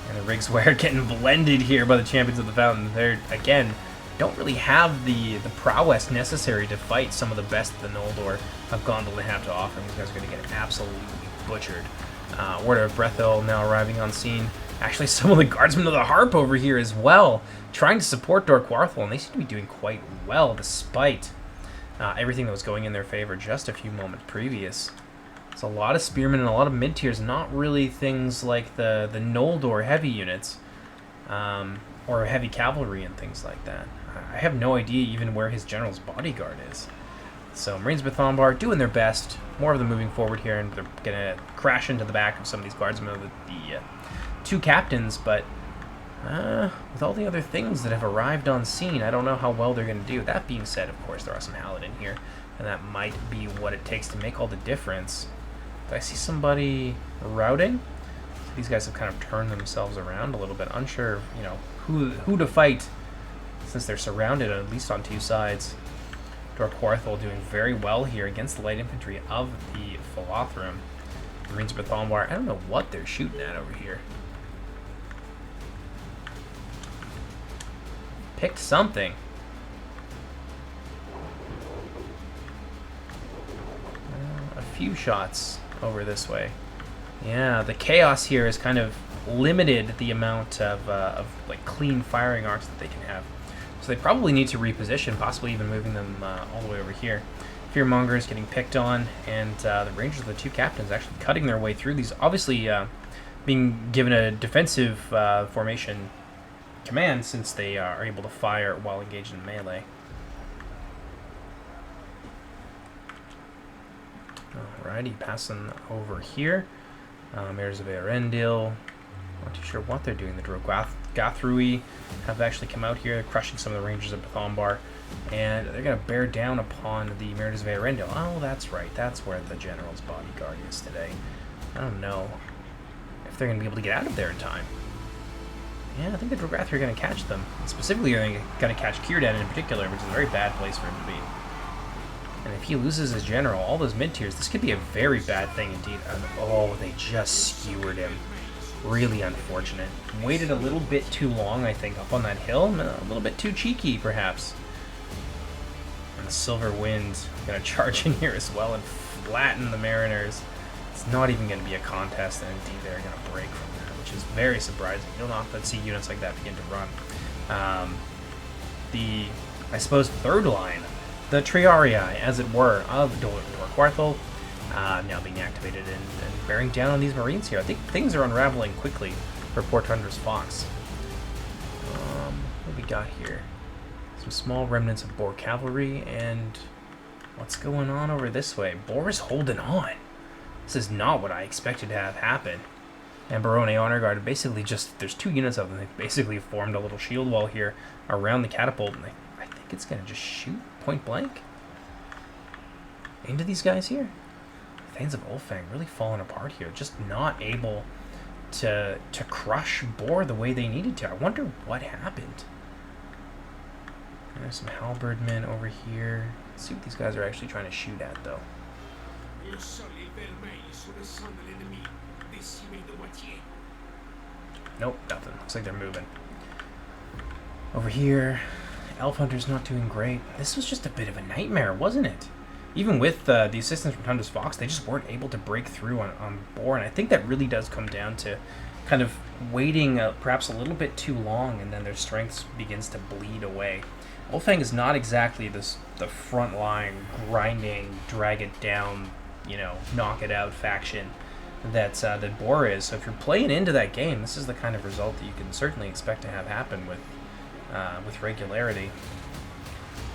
And the Rigswear getting blended here by the Champions of the Fountain. They're, again, don't really have the prowess necessary to fight some of the best that the Noldor of Gondolin have to offer. These guys are going to get absolutely butchered. Word of Brethil now arriving on scene. Actually, some of the Guardsmen of the Harp over here as well, trying to support Dorkwarthel, and they seem to be doing quite well despite everything that was going in their favor just a few moments previous. It's a lot of spearmen and a lot of mid-tiers, not really things like the Noldor heavy units, or heavy cavalry and things like that. I have no idea even where his general's bodyguard is. So Marines of Thombar doing their best, more of them moving forward here, and they're going to crash into the back of some of these guardsmen of the two captains, but with all the other things that have arrived on scene, I don't know how well they're going to do. That being said, of course, there are some Halidin here, and that might be what it takes to make all the difference. Do I see somebody routing? So these guys have kind of turned themselves around a little bit, unsure, you know, who to fight, since they're surrounded at least on two sides. Dorkwarthel doing very well here against the light infantry of the Philothrum. Marines of Thombar, I don't know what they're shooting at over here. Picked something. A few shots over this way. Yeah, the chaos here has kind of limited the amount of like clean firing arcs that they can have. So they probably need to reposition, possibly even moving them all the way over here. Fearmonger is getting picked on, and the Rangers of the two captains actually cutting their way through these, obviously being given a defensive formation command since they are able to fire while engaged in melee. Alrighty, passing over here. Mayors of Earendil. Not too sure what they're doing. The Drogathrui have actually come out here, crushing some of the Rangers of Thombar, and they're going to bear down upon the Mayors of Earendil. Oh, that's right. That's where the General's bodyguard is today. I don't know if they're going to be able to get out of there in time. Yeah, I think the Drogathri are going to catch them. Specifically, they're going to catch Círdan in particular, which is a very bad place for him to be. And if he loses his general, all those mid-tiers, this could be a very bad thing indeed. Oh, they just skewered him. Really unfortunate. Waited a little bit too long, I think, up on that hill. A little bit too cheeky, perhaps. And the Silver Wind going to charge in here as well and flatten the Mariners. It's not even going to be a contest, and indeed they're going to break from that, which is very surprising. You'll not see units like that begin to run. I suppose, third line, the Triarii, as it were, of Dorkwarthel, now being activated and bearing down on these Marines here. I think things are unraveling quickly for poor Thunderous Fox. What do we got here? Some small remnants of BOR cavalry, and what's going on over this way? BOR is holding on. This is not what I expected to have happen. And Barone Honor Guard basically just, there's 2 units of them. They've basically formed a little shield wall here around the catapult, and I think it's going to just shoot point blank into these guys here. Thanes of Ulfang really falling apart here, just not able to crush BOR the way they needed to. I wonder what happened. There's some halberdmen over here. Let's see what these guys are actually trying to shoot at, though. Nope, nothing. Looks like they're moving. Over here, Elf Hunter's not doing great. This was just a bit of a nightmare, wasn't it? Even with the assistance from Tundra's Fox, they just weren't able to break through on BOR, and I think that really does come down to kind of waiting perhaps a little bit too long, and then their strength begins to bleed away. Ulfang is not exactly the front line, grinding, drag it down, you know, knock it out faction that BOR is. So if you're playing into that game, this is the kind of result that you can certainly expect to have happen with regularity.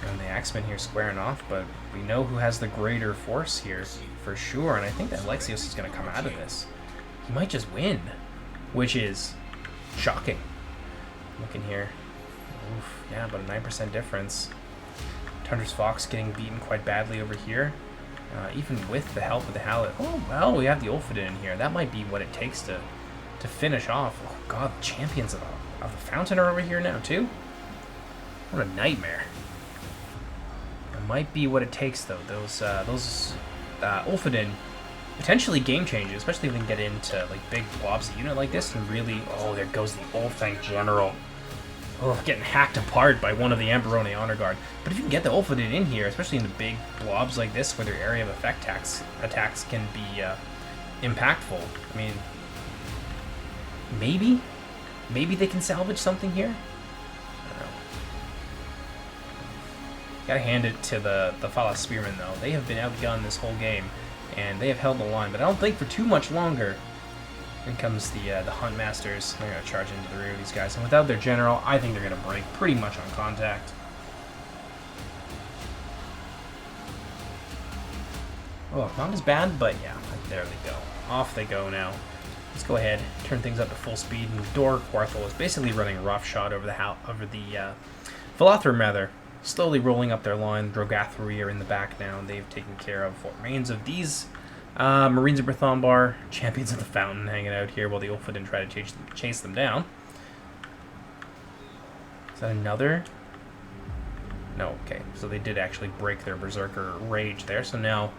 And the Axemen here squaring off, but we know who has the greater force here for sure, and I think that Alexios is going to come out of this. He might just win, which is shocking. Looking here. Oof, yeah, about a 9% difference. Tundra's Fox getting beaten quite badly over here. Even with the help of the Hallet. Oh, well, we have the Ulfadin in here. That might be what it takes to finish off. Oh, God, the champions of the Fountain are over here now, too? What a nightmare. It might be what it takes, though. Those Ulfadin, potentially game changing, especially if we can get into like big blobs of unit like this and really... Oh, there goes the Ulfang General. Oh, getting hacked apart by one of the Amberone Honor Guard. But if you can get the Ulfadin in here, especially in the big blobs like this, where their area of effect attacks can be impactful, I mean, maybe they can salvage something here? I don't know. Gotta hand it to the Falas Spearmen, though. They have been outgunned this whole game, and they have held the line, but I don't think for too much longer. In comes the Hunt Masters. They're going to charge into the rear of these guys. And without their general, I think they're going to break pretty much on contact. Oh, not as bad, but yeah, there they go. Off they go now. Let's go ahead, turn things up to full speed. And Dor Quarthel is basically running roughshod over the Philothrum, rather. Slowly rolling up their line. Drogathri are in the back now, and they've taken care of what remains of these Marines of Brithambar, champions of the Fountain, hanging out here while the Ulfadin try to chase them down. Is that another? No, okay. So they did actually break their Berserker Rage there. So now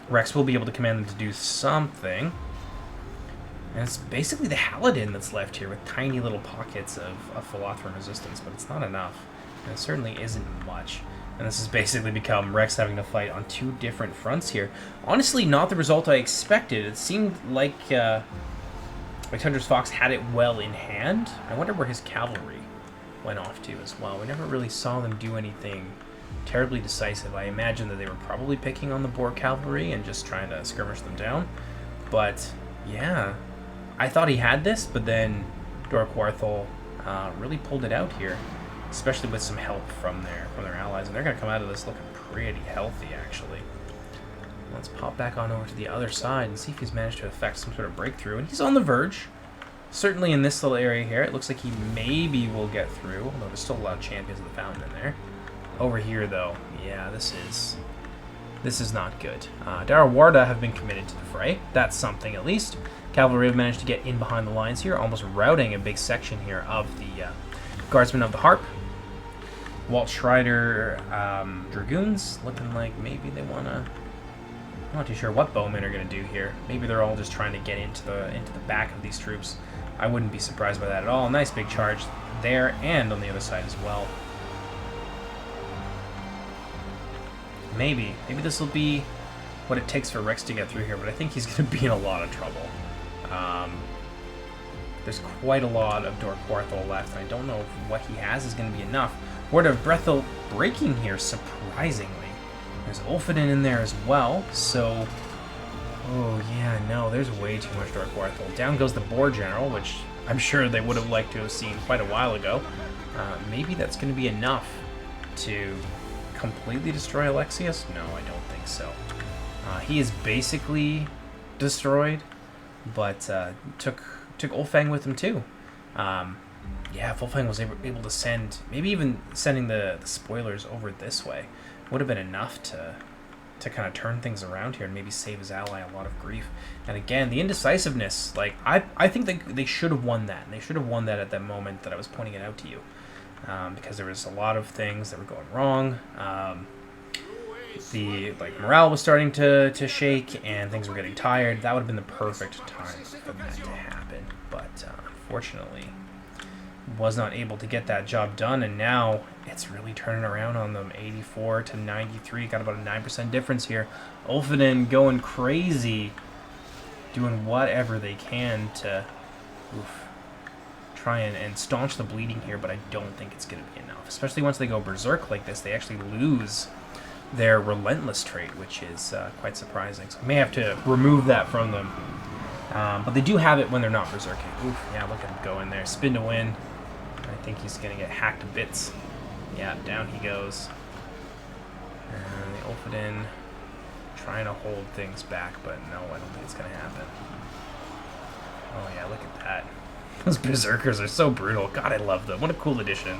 Rex will be able to command them to do something. And it's basically the Halidin that's left here with tiny little pockets of Philothrum resistance, but it's not enough. And it certainly isn't much. And this has basically become Rex having to fight on 2 different fronts here. Honestly, not the result I expected. It seemed like Tundra's Fox had it well in hand. I wonder where his cavalry went off to as well. We never really saw them do anything terribly decisive. I imagine that they were probably picking on the BOR cavalry and just trying to skirmish them down. But, yeah. I thought he had this, but then Dor Quarthel really pulled it out here. Especially with some help from their allies. And they're going to come out of this looking pretty healthy, actually. Let's pop back on over to the other side and see if he's managed to effect some sort of breakthrough. And he's on the verge. Certainly in this little area here, it looks like he maybe will get through. Although there's still a lot of champions of the Fountain in there. Over here, though, yeah, this is not good. Darawarda have been committed to the fray. That's something, at least. Cavalry have managed to get in behind the lines here, almost routing a big section here of the Guardsmen of the Harp. Walt Schreider Dragoons, looking like maybe they want to... I'm not too sure what bowmen are going to do here. Maybe they're all just trying to get into the back of these troops. I wouldn't be surprised by that at all. Nice big charge there and on the other side as well. Maybe this will be what it takes for Rex to get through here, but I think he's going to be in a lot of trouble. There's quite a lot of Dor Quarthel left, and I don't know if what he has is going to be enough. Word of Brethel breaking here, surprisingly. There's Ulfadin in there as well, so... Oh, yeah, no, there's way too much Dor Quarthel. Down goes the BOR General, which I'm sure they would have liked to have seen quite a while ago. Maybe that's going to be enough to completely destroy Alexius? No, I don't think so. He is basically destroyed, but took Ulfang with him too. Yeah, if Ulfang was able to send, maybe even sending the spoilers over this way, would have been enough to kind of turn things around here and maybe save his ally a lot of grief. And again, the indecisiveness, like, I think they should have won that. And they should have won that at that moment that I was pointing it out to you. Because there was a lot of things that were going wrong. The morale was starting to shake and things were getting tired. That would have been the perfect time for that to happen. But unfortunately, was not able to get that job done, and now it's really turning around on them. 84 to 93, got about a 9% difference here. Ulfheden going crazy, doing whatever they can to try and staunch the bleeding here, but I don't think it's going to be enough. Especially once they go berserk like this, they actually lose their relentless trait, which is quite surprising. So I may have to remove that from them. But they do have it when they're not berserking. Oof, yeah, look at him go in there. Spin to win. I think he's going to get hacked to bits. Yeah, down he goes. And the Ulfheden trying to hold things back, but no, I don't think it's going to happen. Oh yeah, look at that. Those berserkers are so brutal. God, I love them. What a cool addition.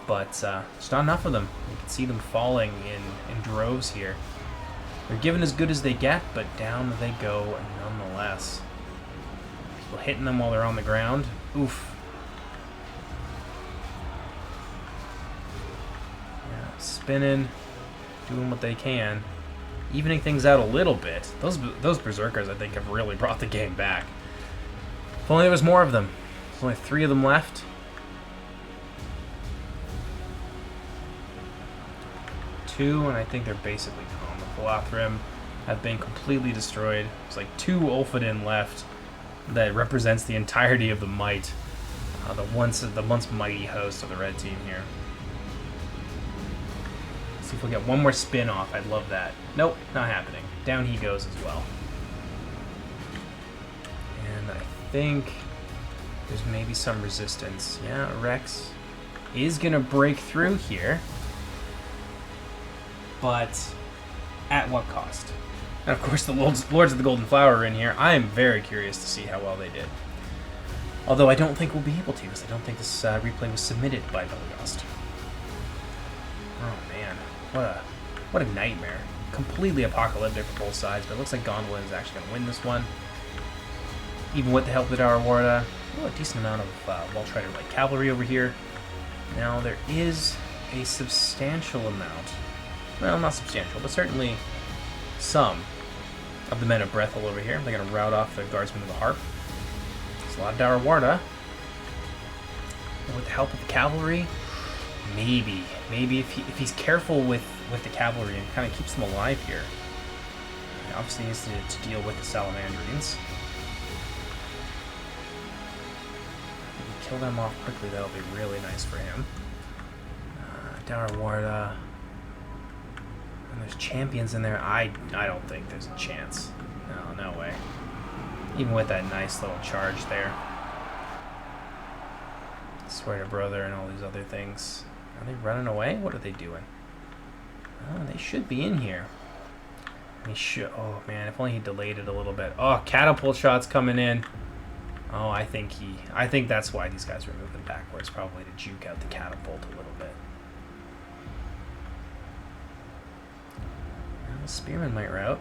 But there's not enough of them. You can see them falling in droves here. They're given as good as they get, but down they go nonetheless. People hitting them while they're on the ground. Oof. Yeah, spinning, doing what they can, evening things out a little bit. Those berserkers, I think, have really brought the game back. If only there was more of them. There's only 3 of them left. 2, and I think they're basically gone. The Philothrim have been completely destroyed. There's like 2 Ulfheden left that represents the entirety of the might. The once mighty host of the red team here. Let's see if we'll get one more spin off. I'd love that. Nope, not happening. Down he goes as well. And I think there's maybe some resistance. Yeah, Rex is going to break through here. But at what cost? And of course the Lords of the Golden Flower are in here. I am very curious to see how well they did. Although I don't think we'll be able to, because I don't think this replay was submitted by Belegost. Oh man, what a nightmare. Completely apocalyptic for both sides, but it looks like Gondolin is actually going to win this one. Even with the help of the Darawarda. Oh, a decent amount of well-treaded light cavalry over here. Now there is a substantial amount, well, not substantial, but certainly some of the men of Brethil over here. They're going to rout off the Guardsmen of the Harp. There's a lot of Darawarda. And with the help of the cavalry, maybe if he's careful with the cavalry and kind of keeps them alive here. He obviously needs to deal with the Salamandrines. If he can kill them off quickly, that'll be really nice for him. Darawarda. And there's champions in there. I don't think there's a chance. No way. Even with that nice little charge there. Swear to brother and all these other things. Are they running away? What are they doing? Oh, they should be in here. He should. Oh man, if only he delayed it a little bit. Oh, catapult shots coming in. Oh, I think that's why these guys were moving backwards, probably to juke out the catapult a little bit. The spearmen might rout.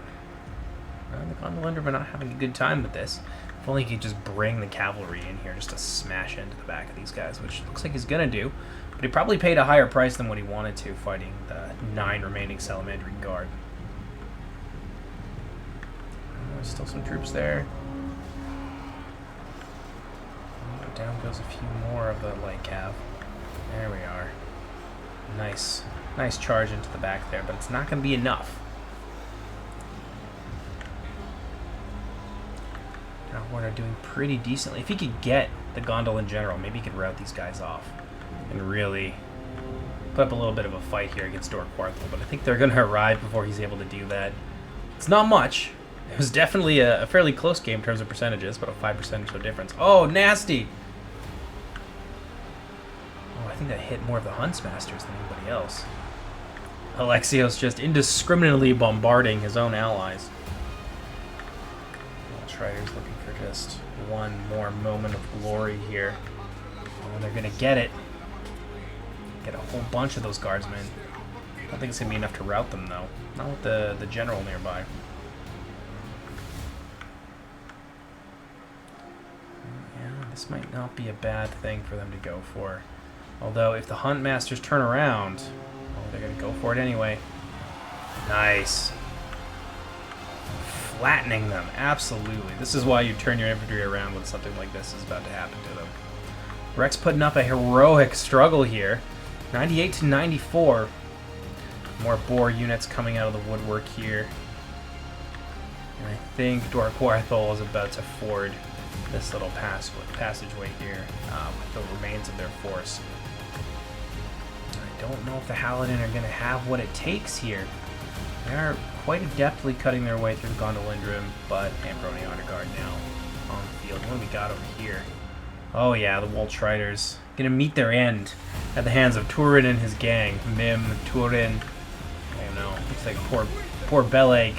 The Gondolin are not having a good time with this. If only he could just bring the cavalry in here just to smash into the back of these guys, which looks like he's going to do. But he probably paid a higher price than what he wanted to, fighting the 9 remaining Salamandrine Guard. There's still some troops there. Down goes a few more of the light cav. There we are. Nice charge into the back there, but it's not going to be enough. Darawarda are doing pretty decently. If he could get the Gondolin General, maybe he could rout these guys off and really put up a little bit of a fight here against Dork Quarthel, but I think they're going to arrive before he's able to do that. It's not much. It was definitely a fairly close game in terms of percentages, but a 5% or so difference. Oh, nasty! Oh, I think that hit more of the Huntsmasters than anybody else. Alexios just indiscriminately bombarding his own allies. Strider's looking for just one more moment of glory here. Oh, they're going to get it. Get a whole bunch of those guardsmen. I don't think it's going to be enough to rout them, though. Not with the general nearby. Yeah, this might not be a bad thing for them to go for. Although, if the Huntmasters turn around, oh, they're going to go for it anyway. Nice. Flattening them, absolutely. This is why you turn your infantry around when something like this is about to happen to them. Rex putting up a heroic struggle here. 98 to 94. More BOR units coming out of the woodwork here. And I think Dorquarthol is about to ford this little passageway here with the remains of their force. I don't know if the Haladin are going to have what it takes here. They are quite adeptly cutting their way through the Gondolindrum, but Ambroni Honor Guard now on the field. What do we got over here? Oh yeah, the Waltriders gonna meet their end at the hands of Turin and his gang. Mim, Turin. I don't know. Looks like poor Beleg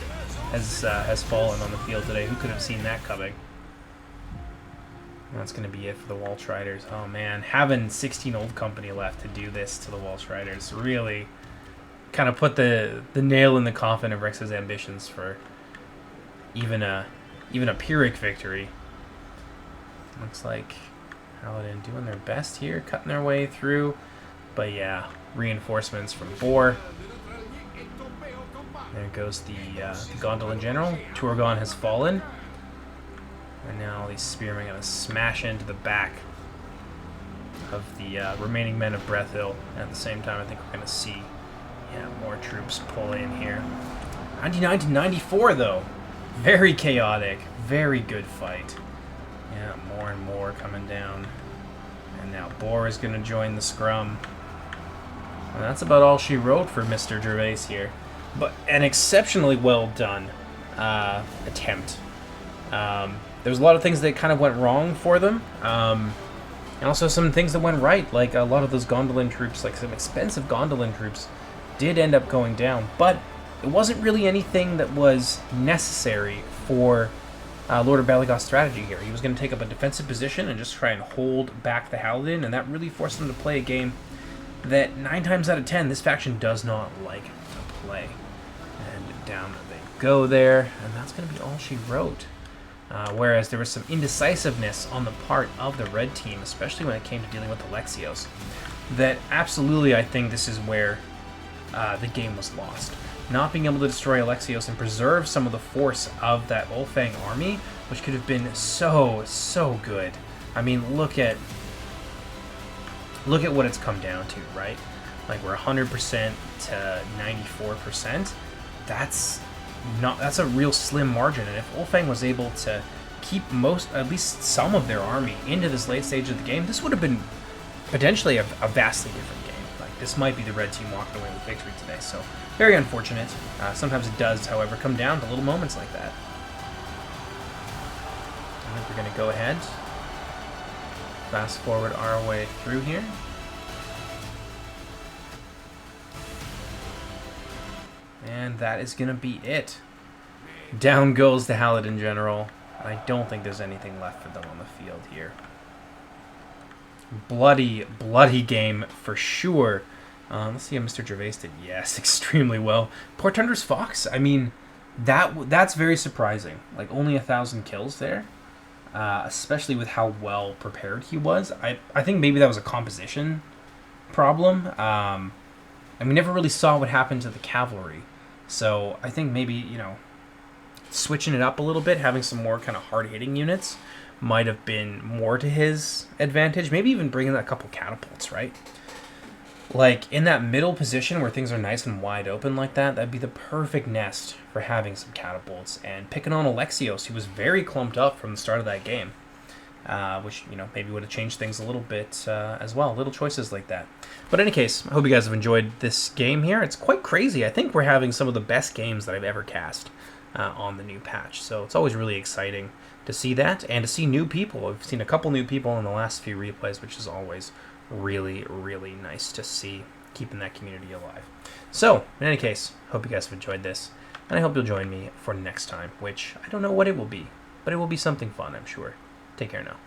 has fallen on the field today. Who could have seen that coming? That's gonna be it for the Waltriders. Oh man, having 16 Old Company left to do this to the Waltriders really kind of put the nail in the coffin of Rex's ambitions for even a Pyrrhic victory. Looks like Haladin doing their best here, cutting their way through. But yeah, reinforcements from BOR. There goes the Gondolin General. Turgon has fallen. And now these spearmen are going to smash into the back of the remaining men of Breath-Hill. And at the same time, I think we're going to see more troops pull in here. 99 to 94, though. Very chaotic. Very good fight. Yeah, more and more coming down. And now BOR is going to join the scrum. And that's about all she wrote for Mr. Gervais here. But an exceptionally well done attempt. There was a lot of things that kind of went wrong for them. And also some things that went right. Like a lot of those Gondolin troops, like some expensive Gondolin troops, did end up going down, but it wasn't really anything that was necessary for Lord of Balagoth's strategy here. He was going to take up a defensive position and just try and hold back the Haladin, and that really forced him to play a game that 9 times out of 10 this faction does not like to play. And down they go there, and that's going to be all she wrote. Whereas there was some indecisiveness on the part of the red team, especially when it came to dealing with Alexios, that absolutely I think this is where the game was lost. Not being able to destroy Alexios and preserve some of the force of that Ulfang army, which could have been so good. I mean, look at what it's come down to, right? Like we're 100% to 94%. That's a real slim margin. And if Ulfang was able to keep at least some of their army into this late stage of the game, this would have been potentially a vastly different game. Like this might be the red team walking away with victory today. So very unfortunate. Sometimes it does, however, come down to little moments like that. I think we're going to go ahead, fast forward our way through here. And that is going to be it. Down goes the Haladin General. I don't think there's anything left for them on the field here. Bloody game for sure. Let's see how Mr. Gervais did. Yes, extremely well. Portunder's Fox, I mean, that's very surprising. Like, only 1,000 kills there. Especially with how well prepared he was. I think maybe that was a composition problem. And we never really saw what happened to the cavalry. So I think maybe, switching it up a little bit, having some more kind of hard-hitting units might have been more to his advantage. Maybe even bringing a couple catapults, right? Like, in that middle position where things are nice and wide open like that, that'd be the perfect nest for having some catapults. And picking on Alexios, who was very clumped up from the start of that game. Which, maybe would have changed things a little bit as well. Little choices like that. But in any case, I hope you guys have enjoyed this game here. It's quite crazy. I think we're having some of the best games that I've ever cast. on the new patch. So it's always really exciting to see that and to see new people. I've seen a couple new people in the last few replays, which is always really, really nice to see, keeping that community alive. So, in any case, hope you guys have enjoyed this, and I hope you'll join me for next time, which I don't know what it will be, but it will be something fun, I'm sure. Take care now.